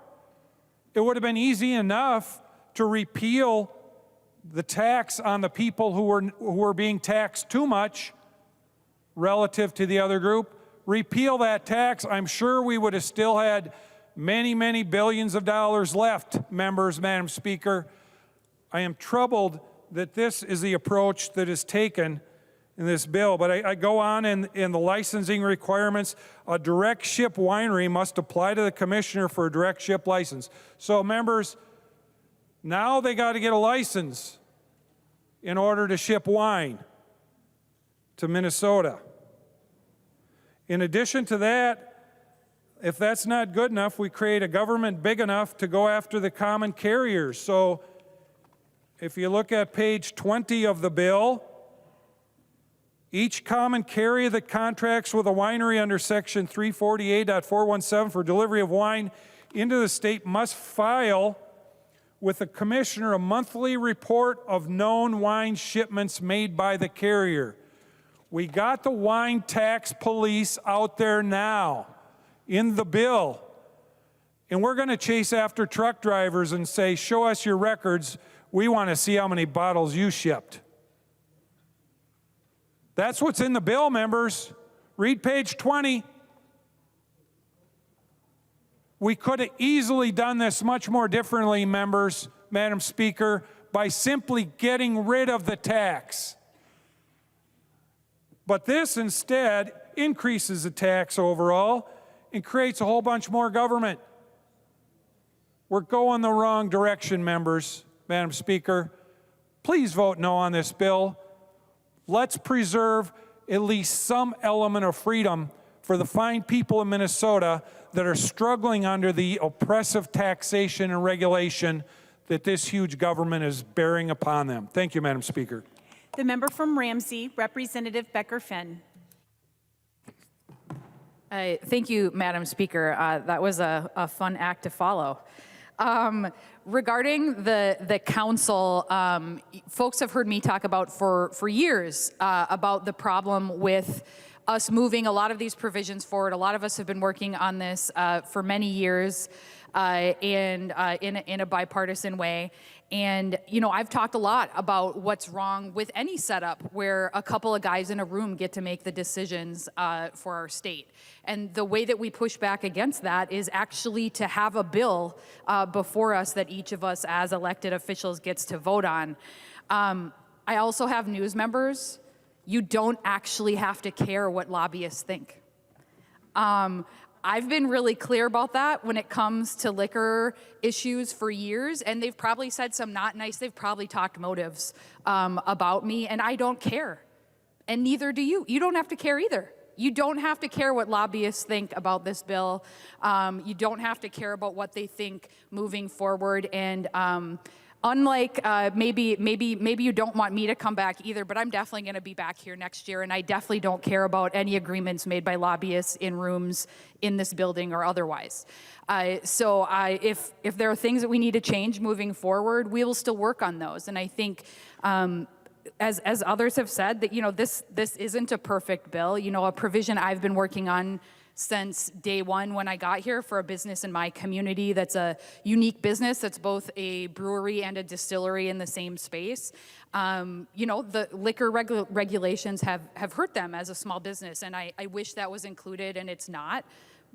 It would have been easy enough to repeal the tax on the people who were being taxed too much relative to the other group. Repeal that tax, I'm sure we would have still had many, many billions of dollars left, members, Madam Speaker. I am troubled that this is the approach that is taken in this bill. But I go on in the licensing requirements. A direct ship winery must apply to the commissioner for a direct ship license. So members, now they got to get a license in order to ship wine to Minnesota. In addition to that, if that's not good enough, we create a government big enough to go after the common carriers. So if you look at page 20 of the bill, each common carrier that contracts with a winery under section 348.417 for delivery of wine into the state must file with the commissioner a monthly report of known wine shipments made by the carrier. We got the wine tax police out there now in the bill, and we're going to chase after truck drivers and say, show us your records. We want to see how many bottles you shipped. That's what's in the bill, members. Read page 20. We could have easily done this much more differently, members, Madam Speaker, by simply getting rid of the tax. But this instead increases the tax overall and creates a whole bunch more government. We're going the wrong direction, members, Madam Speaker. Please vote no on this bill. Let's preserve at least some element of freedom for the fine people in Minnesota that are struggling under the oppressive taxation and regulation that this huge government is bearing upon them. Thank you, Madam Speaker. The member from Ramsey, Representative Becker-Finn. Thank you, Madam Speaker. That was a fun act to follow. Regarding the council, folks have heard me talk about for years about the problem with us moving a lot of these provisions forward. A lot of us have been working on this for many years and in a bipartisan way. And, you know, I've talked a lot about what's wrong with any setup where a couple of guys in a room get to make the decisions for our state. And the way that we push back against that is actually to have a bill before us that each of us as elected officials gets to vote on. I also have news, members. You don't actually have to care what lobbyists think. I've been really clear about that when it comes to liquor issues for years, and they've probably said some not nice, they've probably talked motives about me, and I don't care. And neither do you. You don't have to care either. You don't have to care what lobbyists think about this bill. You don't have to care about what they think moving forward. And unlike maybe you don't want me to come back either, but I'm definitely going to be back here next year, and I definitely don't care about any agreements made by lobbyists in rooms in this building or otherwise. So if there are things that we need to change moving forward, we will still work on those. And I think as others have said, that, you know, this isn't a perfect bill. You know, a provision I've been working on since day one when I got here for a business in my community that's a unique business that's both a brewery and a distillery in the same space. You know, the liquor regulations have hurt them as a small business, and I wish that was included, and it's not.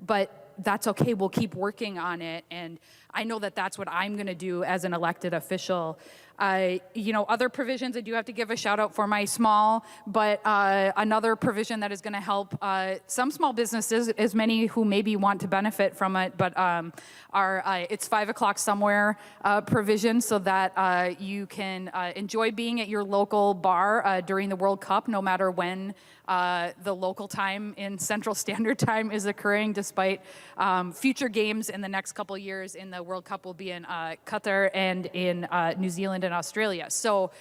But that's okay. We'll keep working on it. And I know that that's what I'm going to do as an elected official. Other provisions, I do have to give a shout out for my small, but another provision that is going to help some small businesses, as many who maybe want to benefit from it, but it's 5 o'clock somewhere provision so that you can enjoy being at your local bar during the World Cup, no matter when the local time in Central Standard Time is occurring, despite future games in the next couple of years in the World Cup will be in Qatar and in New Zealand and Australia. So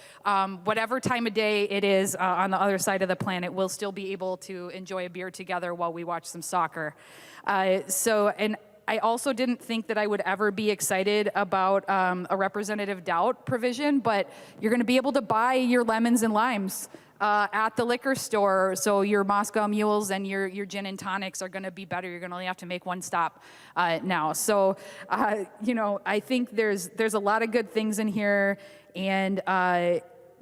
whatever time of day it is on the other side of the planet, we'll still be able to enjoy a beer together while we watch some soccer. And I also didn't think that I would ever be excited about a representative doubt provision, but you're going to be able to buy your lemons and limes at the liquor store, so your Moscow Mules and your gin and tonics are going to be better. You're going to only have to make one stop now. So, I think there's a lot of good things in here, and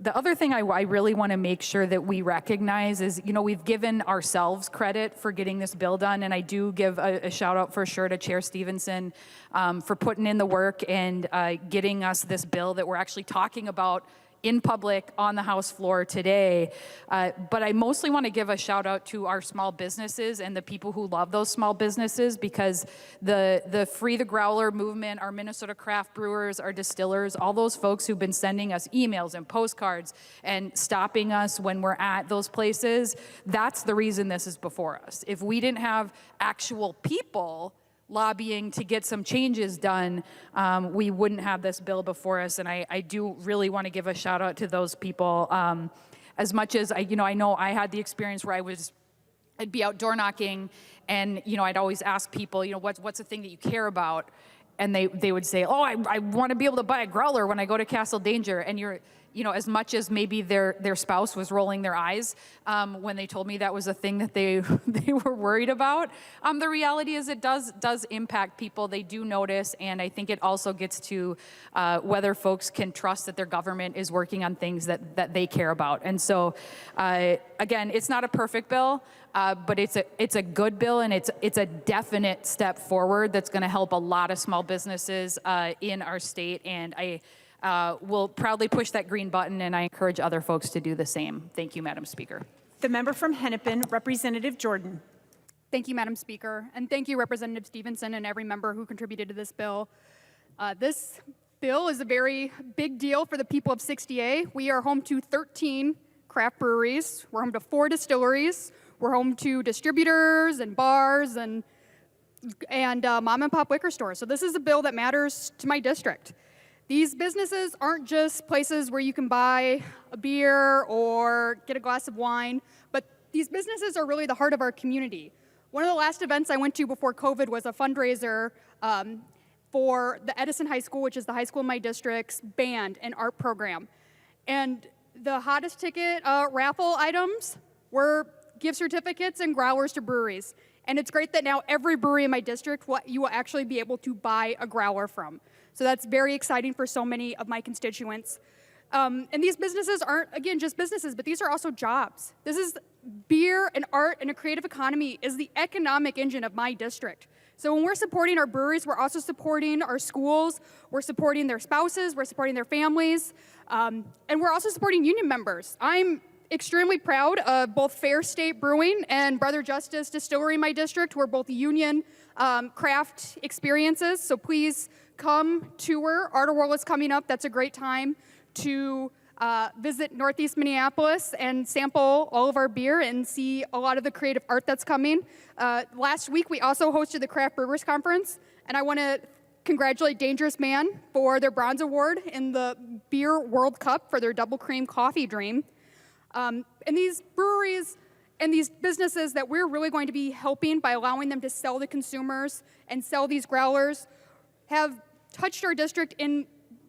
the other thing I really want to make sure that we recognize is, we've given ourselves credit for getting this bill done, and I do give a shout out for sure to Chair Stephenson for putting in the work and getting us this bill that we're actually talking about in public on the House floor today. But I mostly want to give a shout out to our small businesses and the people who love those small businesses, because the Free the Growler movement, our Minnesota craft brewers, our distillers, all those folks who've been sending us emails and postcards and stopping us when we're at those places, that's the reason this is before us. If we didn't have actual people lobbying to get some changes done, we wouldn't have this bill before us. And I do really want to give a shout out to those people. As much as I know I had the experience where I'd be out door knocking, and I'd always ask people, what's the thing that you care about? And they would say, oh, I want to be able to buy a growler when I go to Castle Danger. And as much as maybe their spouse was rolling their eyes when they told me that was a thing that they were worried about, the reality is it does impact people. They do notice, and I think it also gets to whether folks can trust that their government is working on things that they care about. And so, again, it's not a perfect bill, but it's a good bill, and it's a definite step forward that's going to help a lot of small businesses in our state. And I will proudly push that green button, and I encourage other folks to do the same. Thank you, Madam Speaker. The member from Hennepin, Representative Jordan. Thank you, Madam Speaker, and thank you, Representative Stephenson, and every member who contributed to this bill. This bill is a very big deal for the people of 60A. We are home to 13 craft breweries. We're home to 4 distilleries. We're home to distributors and bars and mom and pop liquor stores. So this is a bill that matters to my district. These businesses aren't just places where you can buy a beer or get a glass of wine, but these businesses are really the heart of our community. One of the last events I went to before COVID was a fundraiser for the Edelson High School, which is the high school in my district's band and art program. And the hottest ticket raffle items were gift certificates and growlers to breweries. And it's great that now every brewery in my district, you will actually be able to buy a growler from. So that's very exciting for so many of my constituents. And these businesses aren't, again, just businesses, but these are also jobs. This is beer and art and a creative economy is the economic engine of my district. So when we're supporting our breweries, we're also supporting our schools, we're supporting their spouses, we're supporting their families, and we're also supporting union members. I'm extremely proud of both Fair State Brewing and Brother Justice Distillery in my district, who are both union craft experiences. So please come tour. Art World is coming up. That's a great time to visit Northeast Minneapolis and sample all of our beer and see a lot of the creative art that's coming. Last week, we also hosted the Craft Brewers Conference, and I want to congratulate Dangerous Man for their bronze award in the Beer World Cup for their double cream coffee dream. And these breweries and these businesses that we're really going to be helping by allowing them to sell to consumers and sell these growlers have touched our district in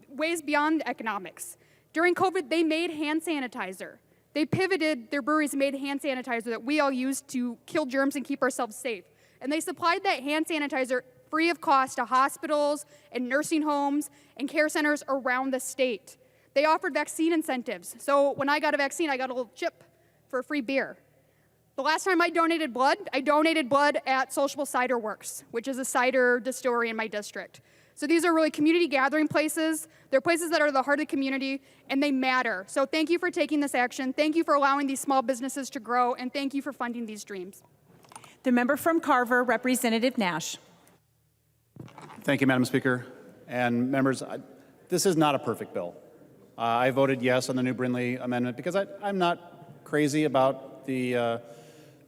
ways beyond economics. During COVID, they made hand sanitizer. They pivoted their breweries and made hand sanitizer that we all use to kill germs and keep ourselves safe. And they supplied that hand sanitizer free of cost to hospitals and nursing homes and care centers around the state. They offered vaccine incentives. So when I got a vaccine, I got a little chip for a free beer. The last time I donated blood at Sociable Cider Works, which is a cider distillery in my district. So these are really community gathering places. They're places that are the heart of the community, and they matter. So thank you for taking this action. Thank you for allowing these small businesses to grow, and thank you for funding these dreams. The member from Carver, Representative Nash. Thank you, Madam Speaker. And members, this is not a perfect bill. I voted yes on the new Brindley amendment because I'm not crazy about the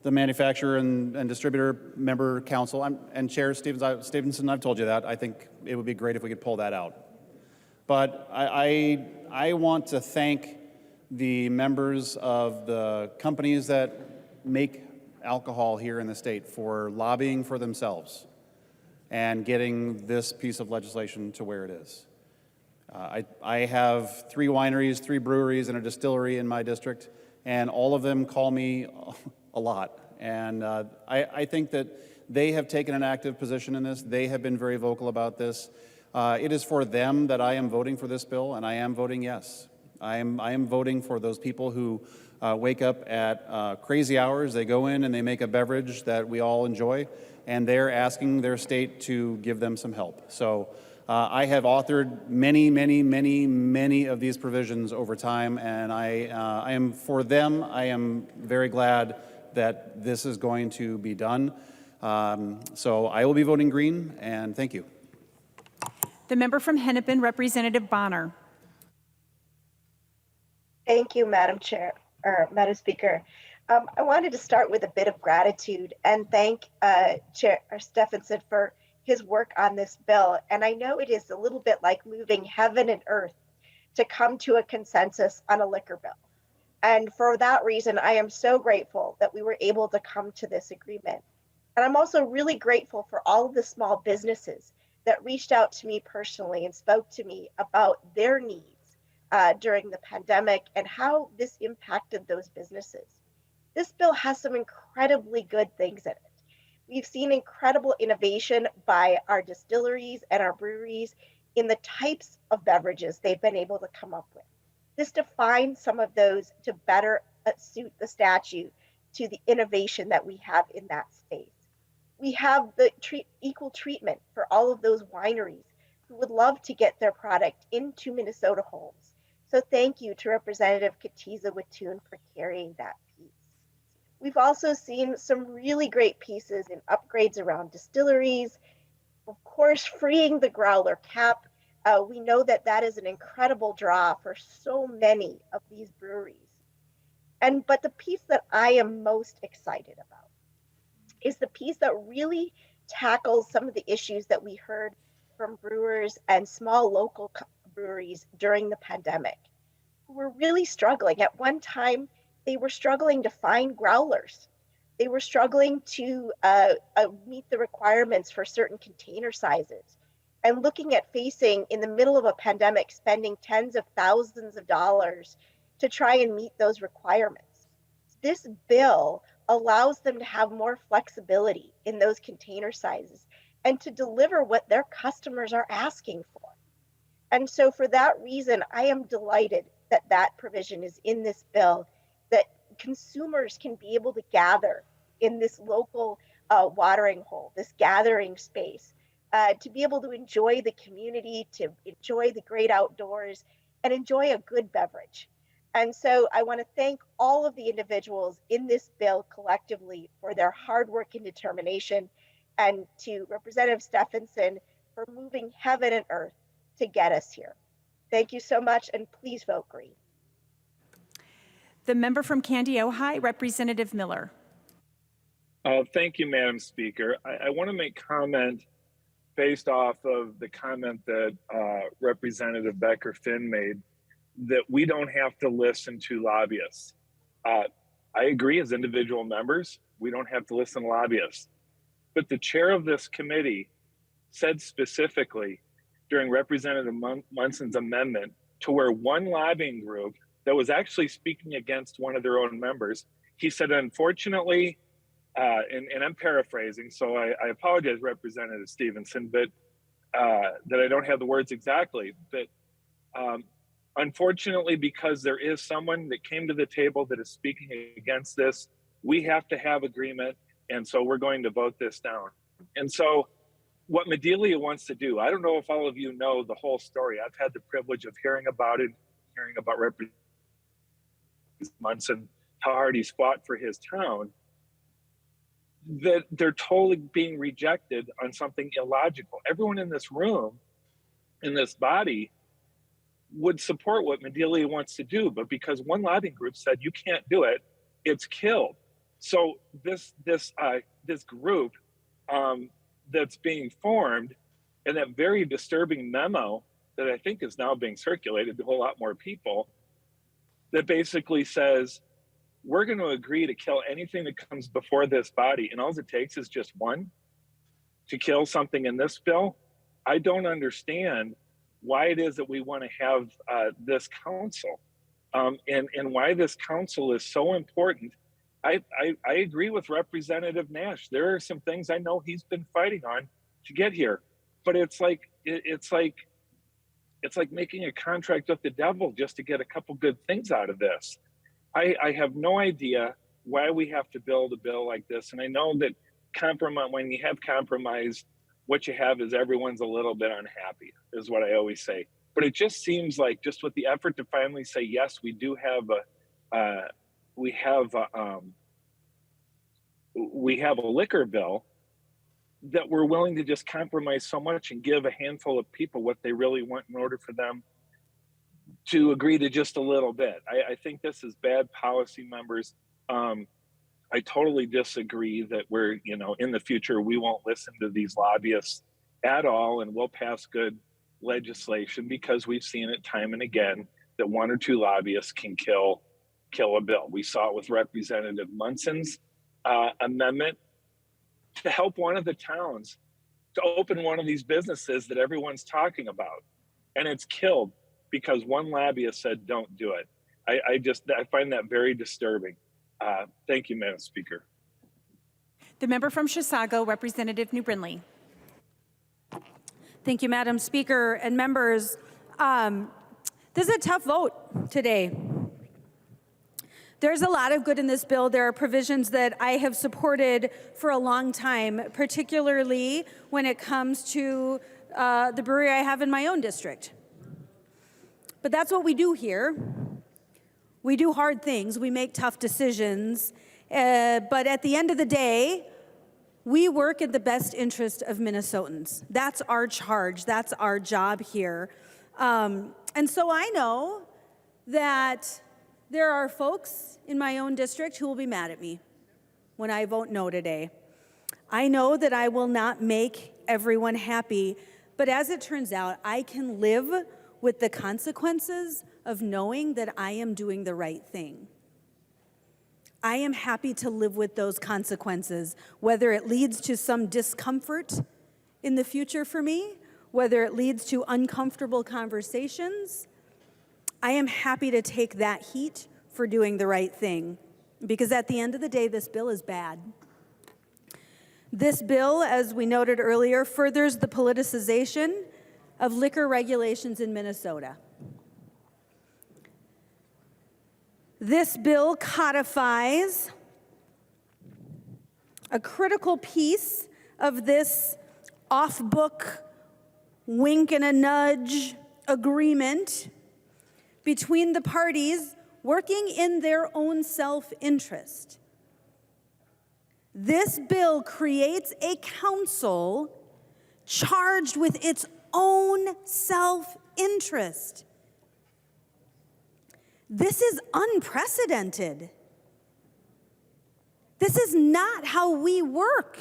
manufacturer and distributor member council. And Chair Stephenson, I've told you that. I think it would be great if we could pull that out. But I want to thank the members of the companies that make alcohol here in the state for lobbying for themselves and getting this piece of legislation to where it is. I have 3 wineries, 3 breweries, and a distillery in my district, and all of them call me a lot. And I think that they have taken an active position in this. They have been very vocal about this. It is for them that I am voting for this bill, and I am voting yes. I am voting for those people who wake up at crazy hours. They go in and they make a beverage that we all enjoy, and they're asking their state to give them some help. So I have authored many of these provisions over time, and I am for them. I am very glad that this is going to be done. So I will be voting green, and thank you. The member from Hennepin, Representative Bonner. Thank you, Madam Speaker. I wanted to start with a bit of gratitude and thank Chair Stephenson for his work on this bill. And I know it is a little bit like moving heaven and earth to come to a consensus on a liquor bill. And for that reason, I am so grateful that we were able to come to this agreement. And I'm also really grateful for all of the small businesses that reached out to me personally and spoke to me about their needs during the pandemic and how this impacted those businesses. This bill has some incredibly good things in it. We've seen incredible innovation by our distilleries and our breweries in the types of beverages they've been able to come up with. This defines some of those to better suit the statute to the innovation that we have in that space. We have the equal treatment for all of those wineries who would love to get their product into Minnesota homes. So thank you to Representative Katiza Wattoon for carrying that piece. We've also seen some really great pieces in upgrades around distilleries, of course, freeing the growler cap. We know that that is an incredible draw for so many of these breweries. But the piece that I am most excited about is the piece that really tackles some of the issues that we heard from brewers and small local breweries during the pandemic, who were really struggling. At one time, they were struggling to find growlers. They were struggling to meet the requirements for certain container sizes, and looking at facing, in the middle of a pandemic, spending tens of thousands of dollars to try and meet those requirements. This bill allows them to have more flexibility in those container sizes and to deliver what their customers are asking for. And so for that reason, I am delighted that that provision is in this bill, that consumers can be able to gather in this local watering hole, this gathering space, to be able to enjoy the community, to enjoy the great outdoors, and enjoy a good beverage. And so I want to thank all of the individuals in this bill collectively for their hard work and determination, and to Representative Stephenson for moving heaven and earth to get us here. Thank you so much, and please vote green. The member from Candy, Ojai, Representative Miller. Thank you, Madam Speaker. I want to make comment based off of the comment that Representative Becker-Finn made, that we don't have to listen to lobbyists. I agree, as individual members, we don't have to listen to lobbyists. But the chair of this committee said specifically during Representative Munson's amendment, to where one lobbying group that was actually speaking against one of their own members, he said, unfortunately, and I'm paraphrasing, so I apologize, Representative Stephenson, but that I don't have the words exactly, but unfortunately, because there is someone that came to the table that is speaking against this, we have to have agreement, and so we're going to vote this down. And so what Medelia wants to do. I don't know if all of you know the whole story. I've had the privilege of hearing about it, hearing about Representative Munson, how hard he's fought for his town. That they're totally being rejected on something illogical. Everyone in this room, in this body, would support what Medelia wants to do, but because one lobbying group said you can't do it, it's killed. So this group that's being formed, and that very disturbing memo that I think is now being circulated to a whole lot more people, that basically says we're going to agree to kill anything that comes before this body, and all it takes is just one to kill something in this bill. I don't understand why it is that we want to have this council, and why this council is so important. I agree with Representative Nash. There are some things I know he's been fighting on to get here, but it's like making a contract with the devil just to get a couple good things out of this. I have no idea why we have to build a bill like this, and I know that when you have compromise, what you have is everyone's a little bit unhappy, is what I always say. But it just seems like, just with the effort to finally say yes, we do have we have a liquor bill, that we're willing to just compromise so much and give a handful of people what they really want in order for them to agree to just a little bit. I think this is bad policy, members. I totally disagree that we're, in the future, we won't listen to these lobbyists at all, and we'll pass good legislation, because we've seen it time and again that one or two lobbyists can kill a bill. We saw it with Representative Munson's amendment to help one of the towns to open one of these businesses that everyone's talking about, and it's killed because one lobbyist said don't do it. I find that very disturbing. Thank you, Madam Speaker. The member from Chisago, Representative New Brindley. Thank you, Madam Speaker and members. This is a tough vote today. There's a lot of good in this bill. There are provisions that I have supported for a long time, particularly when it comes to the brewery I have in my own district. But that's what we do here. We do hard things, we make tough decisions, but at the end of the day, we work in the best interest of Minnesotans. That's our charge, that's our job here. And so I know that there are folks in my own district who will be mad at me when I vote no today. I know that I will not make everyone happy, but as it turns out, I can live with the consequences of knowing that I am doing the right thing. I am happy to live with those consequences, whether it leads to some discomfort in the future for me, whether it leads to uncomfortable conversations. I am happy to take that heat for doing the right thing, because at the end of the day, this bill is bad. This bill, as we noted earlier, furthers the politicization of liquor regulations in Minnesota. This bill codifies a critical piece of this off-book, wink and a nudge agreement between the parties working in their own self-interest. This bill creates a council charged with its own self-interest. This is unprecedented. This is not how we work.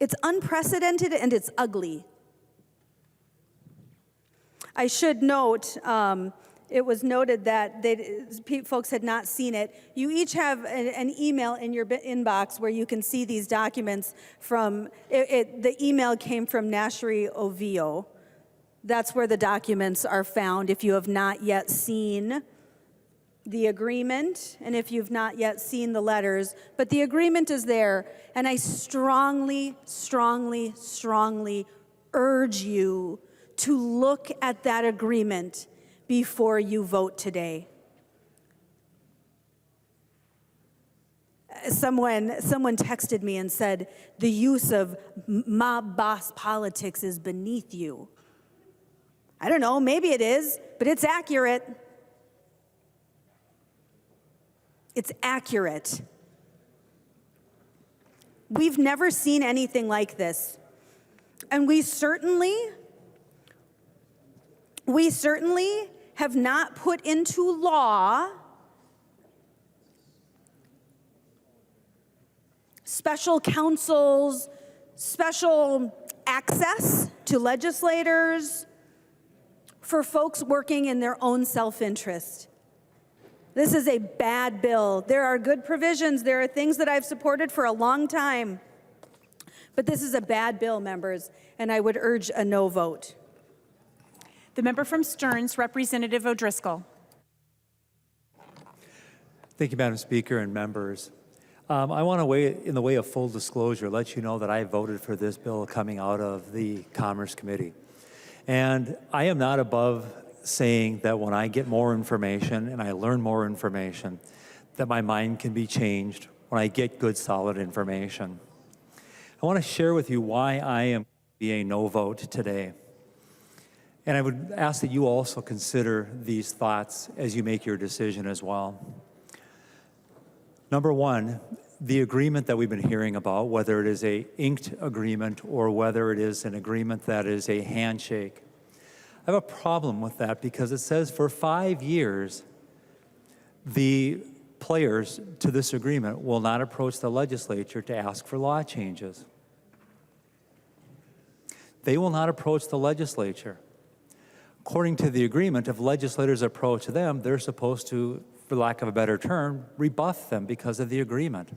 It's unprecedented and it's ugly. I should note, it was noted that folks had not seen it. You each have an email in your inbox where you can see these documents from, the email came from Nashri Ovio. That's where the documents are found if you have not yet seen the agreement and if you've not yet seen the letters. But the agreement is there, and I strongly, strongly, strongly urge you to look at that agreement before you vote today. Someone texted me and said, the use of mob boss politics is beneath you. I don't know, maybe it is, but it's accurate. It's accurate. We've never seen anything like this. And we certainly have not put into law special counsels, special access to legislators for folks working in their own self-interest. This is a bad bill. There are good provisions. There are things that I've supported for a long time. But this is a bad bill, members, and I would urge a no vote. The member from Stearns, Representative O'Driscoll. Thank you, Madam Speaker and members. I want to, in the way of full disclosure, let you know that I voted for this bill coming out of the Commerce Committee. And I am not above saying that when I get more information and I learn more information, that my mind can be changed when I get good, solid information. I want to share with you why I am be a no vote today. And I would ask that you also consider these thoughts as you make your decision as well. Number one, the agreement that we've been hearing about, whether it is an inked agreement or whether it is an agreement that is a handshake. I have a problem with that because it says for 5 years, the players to this agreement will not approach the legislature to ask for law changes. They will not approach the legislature. According to the agreement, if legislators approach them, they're supposed to, for lack of a better term, rebuff them because of the agreement.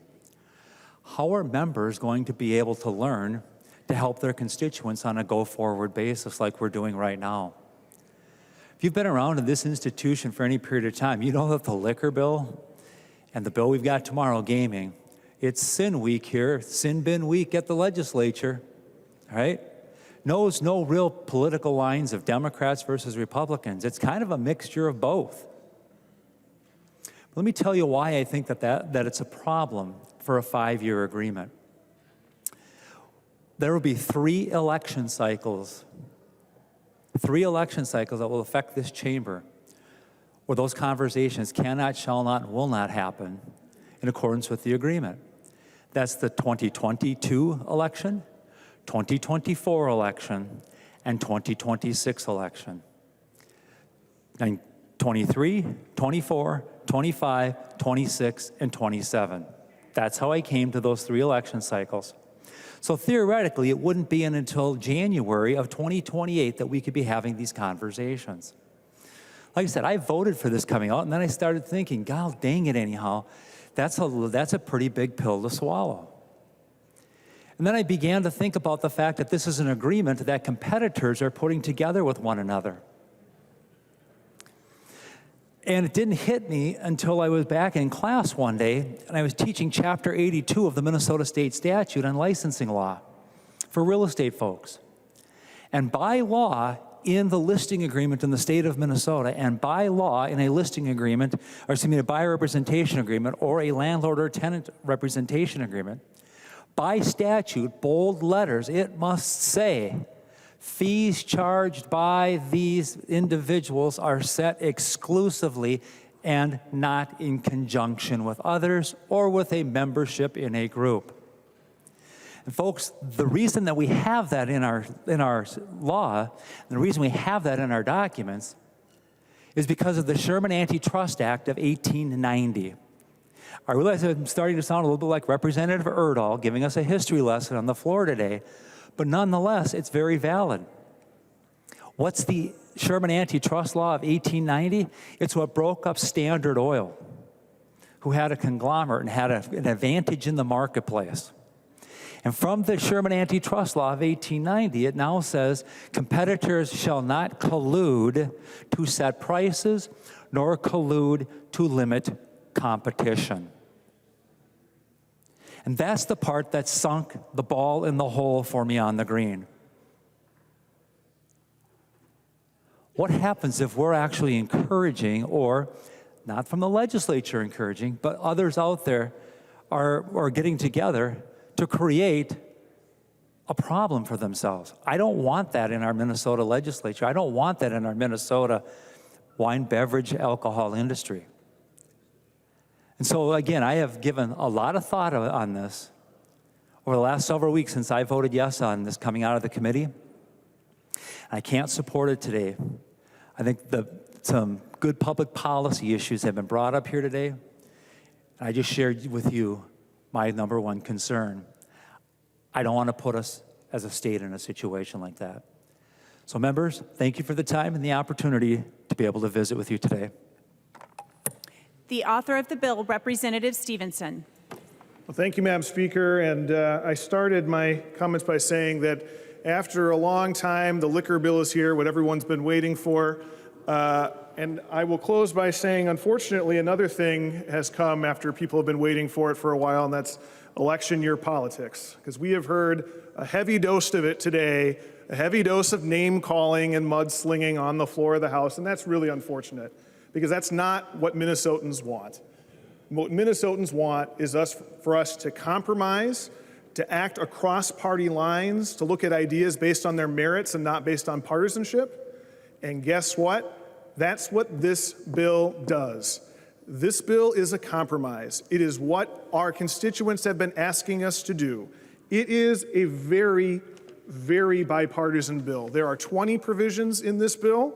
How are members going to be able to learn to help their constituents on a go-forward basis like we're doing right now? If you've been around in this institution for any period of time, you know that the liquor bill and the bill we've got tomorrow, gaming, it's sin week here, sin bin week at the legislature, right? Knows no real political lines of Democrats versus Republicans. It's kind of a mixture of both. Let me tell you why I think that it's a problem for a 5-year agreement. There will be 3 election cycles that will affect this chamber, where those conversations cannot, shall not, and will not happen in accordance with the agreement. That's the 2022 election, 2024 election, and 2026 election. 23, 24, 25, 26, and 27. That's how I came to those 3 election cycles. So theoretically, it wouldn't be until January of 2028 that we could be having these conversations. Like I said, I voted for this coming out, and then I started thinking, God dang it anyhow, that's a pretty big pill to swallow. And then I began to think about the fact that this is an agreement that competitors are putting together with one another. And it didn't hit me until I was back in class one day, and I was teaching Chapter 82 of the Minnesota State Statute on licensing law for real estate folks. And by law, in the listing agreement in the state of Minnesota, and by law in a listing agreement, or excuse me, a buyer representation agreement, or a landlord or tenant representation agreement, by statute, bold letters, it must say, fees charged by these individuals are set exclusively and not in conjunction with others or with a membership in a group. And folks, the reason that we have that in our law, and the reason we have that in our documents, is because of the Sherman Antitrust Act of 1890. I realize I'm starting to sound a little bit like Representative Erdahl giving us a history lesson on the floor today, but nonetheless, it's very valid. What's the Sherman Antitrust Law of 1890? It's what broke up Standard Oil, who had a conglomerate and had an advantage in the marketplace. And from the Sherman Antitrust Law of 1890, it now says competitors shall not collude to set prices nor collude to limit competition. And that's the part that sunk the ball in the hole for me on the green. What happens if we're actually encouraging, or not from the legislature encouraging, but others out there are getting together to create a problem for themselves. I don't want that in our Minnesota legislature. I don't want that in our Minnesota wine, beverage, alcohol industry. And so again, I have given a lot of thought on this over the last several weeks since I voted yes on this coming out of the committee. I can't support it today. I think some good public policy issues have been brought up here today. I just shared with you my number one concern. I don't want to put us as a state in a situation like that. So members, thank you for the time and the opportunity to be able to visit with you today. The author of the bill, Representative Stephenson. Well, thank you, Madam Speaker. And I started my comments by saying that after a long time, the liquor bill is here, what everyone's been waiting for. And I will close by saying, unfortunately, another thing has come after people have been waiting for it for a while, and that's election year politics. Because we have heard a heavy dose of it today, a heavy dose of name calling and mudslinging on the floor of the House, and that's really unfortunate, because that's not what Minnesotans want. What Minnesotans want is for us to compromise, to act across party lines, to look at ideas based on their merits and not based on partisanship. And guess what? That's what this bill does. This bill is a compromise. It is what our constituents have been asking us to do. It is a very, very bipartisan bill. There are 20 provisions in this bill.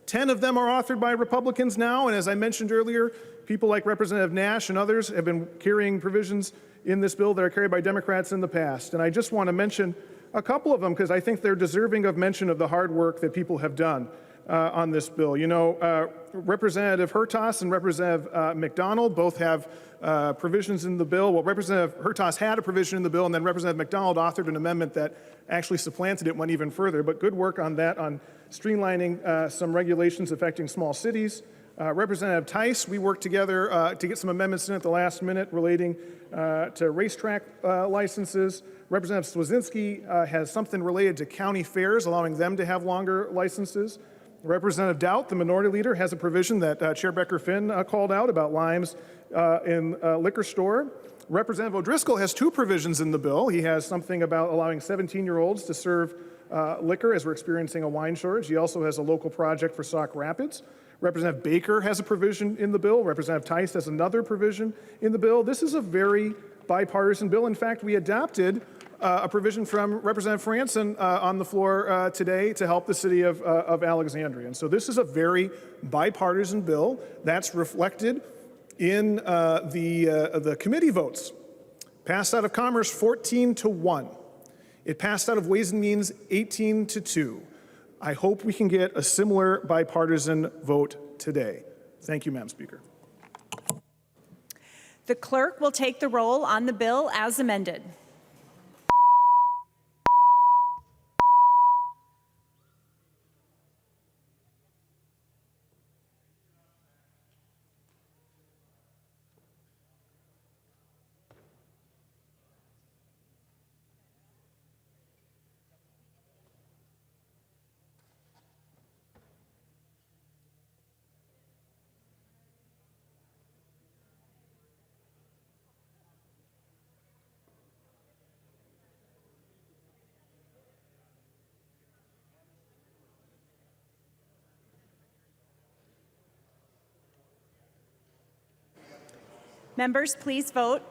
10 of them are authored by Republicans now, and as I mentioned earlier, people like Representative Nash and others have been carrying provisions in this bill that are carried by Democrats in the past. And I just want to mention a couple of them because I think they're deserving of mention of the hard work that people have done on this bill. You know, Representative Hertas and Representative McDonald both have provisions in the bill. Well, Representative Hertas had a provision in the bill, and then Representative McDonald authored an amendment that actually supplanted it, went even further. But good work on that, on streamlining some regulations affecting small cities. Representative Tice, we worked together to get some amendments in at the last minute relating to racetrack licenses. Representative Swazinski has something related to county fairs, allowing them to have longer licenses. Representative Doubt, the minority leader, has a provision that Chair Becker-Finn called out about limes in a liquor store. Representative O'Driscoll has two provisions in the bill. He has something about allowing 17-year-olds to serve liquor as we're experiencing a wine shortage. He also has a local project for Sauk Rapids. Representative Baker has a provision in the bill. Representative Tice has another provision in the bill. This is a very bipartisan bill. In fact, we adopted a provision from Representative Franson on the floor today to help the city of Alexandria. And so this is a very bipartisan bill that's reflected in the committee votes. Passed out of Commerce 14-1. It passed out of Ways and Means 18-2. I hope we can get a similar bipartisan vote today. Thank you, Madam Speaker. The clerk will take the roll on the bill as amended. Members, please vote.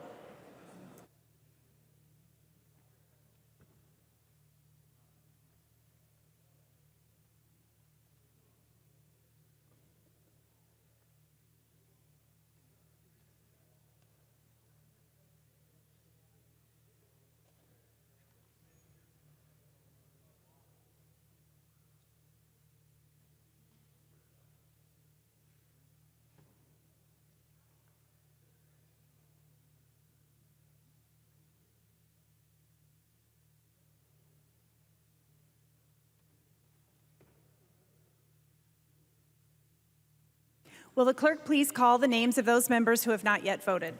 Will the clerk please call the names of those members who have not yet voted?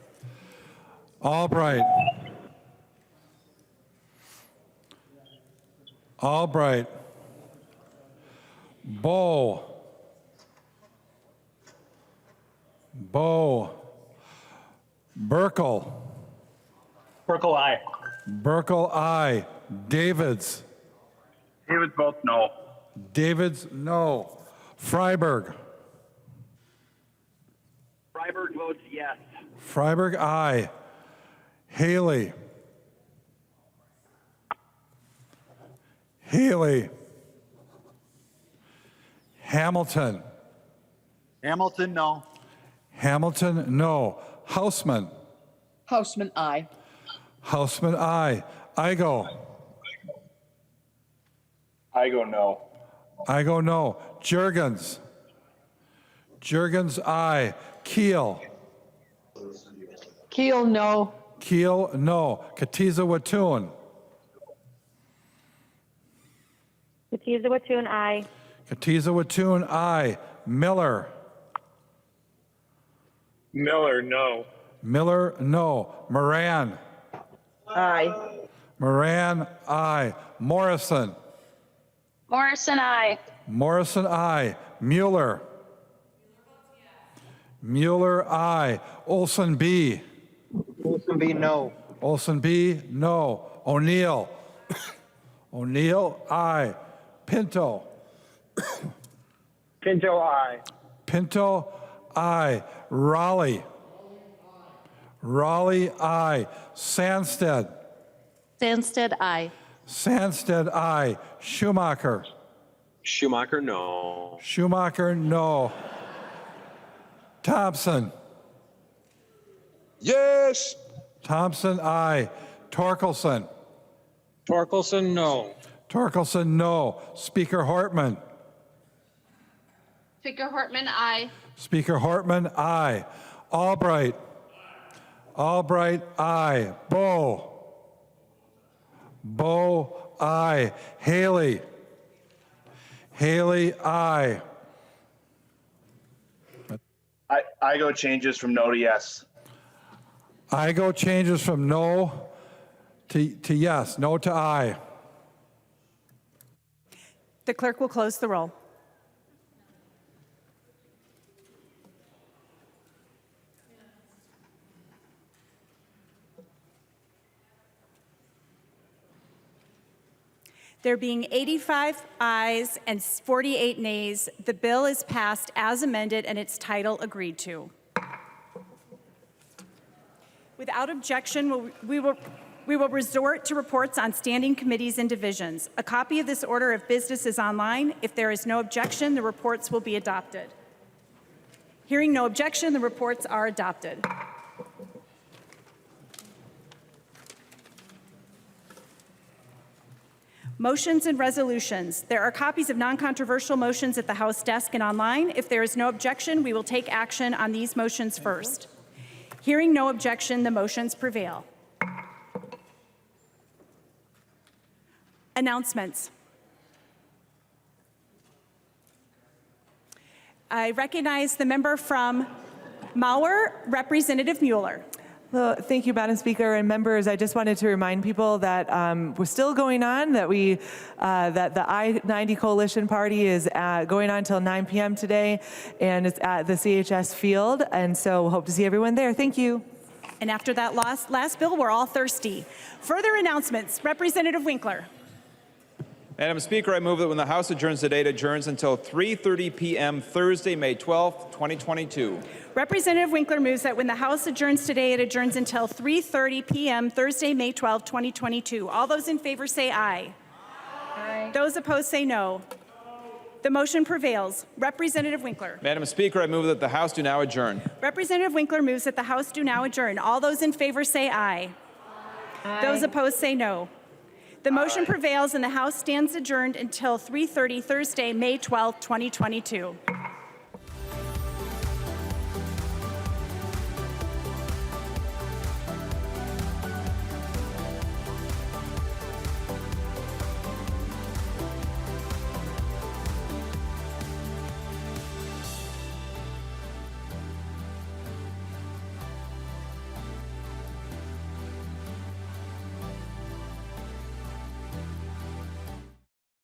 Albright. Albright. Bowe. Bowe. Burkle. Burkle, aye. Burkle, aye. Davids. David votes no. Davids, no. Freiberg. Freiberg votes yes. Freiberg, aye. Haley. Haley. Hamilton. Hamilton, no. Hamilton, no. Houseman. Houseman, aye. Houseman, aye. Igo. Igo, no. Igo, no. Jurgens. Jurgens, aye. Keel. Keel, no. Keel, no. Katiza Watun. Katiza Watun, aye. Katiza Watun, aye. Miller. Miller, no. Miller, no. Moran. Aye. Moran, aye. Morrison. Morrison, aye. Morrison, aye. Mueller. Mueller, aye. Olson B. Olson B, no. Olson B, no. O'Neill. O'Neill, aye. Pinto. Pinto, aye. Pinto, aye. Raleigh. Raleigh, aye. Sandsted. Sandsted, aye. Sandsted, aye. Schumacher. Schumacher, no. Schumacher, no. Thompson. Yes. Thompson, aye. Torkelson. Torkelson, no. Torkelson, no. Speaker Hortman. Speaker Hortman, aye. Speaker Hortman, aye. Albright. Albright, aye. Bowe. Bowe, aye. Haley. Haley, aye. Igo changes from no to yes. Igo changes from no to yes, no to aye. The clerk will close the roll. There being 85 ayes and 48 nays, the bill is passed as amended and its title agreed to. Without objection, we will resort to reports on standing committees and divisions. A copy of this order of business is online. If there is no objection, the reports will be adopted. Hearing no objection, the reports are adopted. Motions and resolutions. There are copies of non-controversial motions at the House desk and online. If there is no objection, we will take action on these motions first. Hearing no objection, the motions prevail. Announcements. I recognize the member from Mauer, Representative Mueller. Well, thank you, Madam Speaker and members. I just wanted to remind people that we're still going on, that that the I-90 Coalition Party is going on till 9 p.m. today, and it's at the CHS field, and so hope to see everyone there. Thank you. And after that last bill, we're all thirsty. Further announcements, Representative Winkler. Madam Speaker, I move that when the House adjourns today, it adjourns until 3:30 p.m. Thursday, May 12th, 2022. Representative Winkler moves that when the House adjourns today, it adjourns until 3:30 p.m. Thursday, May 12th, 2022. All those in favor say aye. Aye. Those opposed say no. The motion prevails. Representative Winkler. Madam Speaker, I move that the House do now adjourn. Representative Winkler moves that the House do now adjourn. All those in favor say aye. Aye. Those opposed say no. The motion prevails and the House stands adjourned until 3:30 Thursday, May 12th, 2022.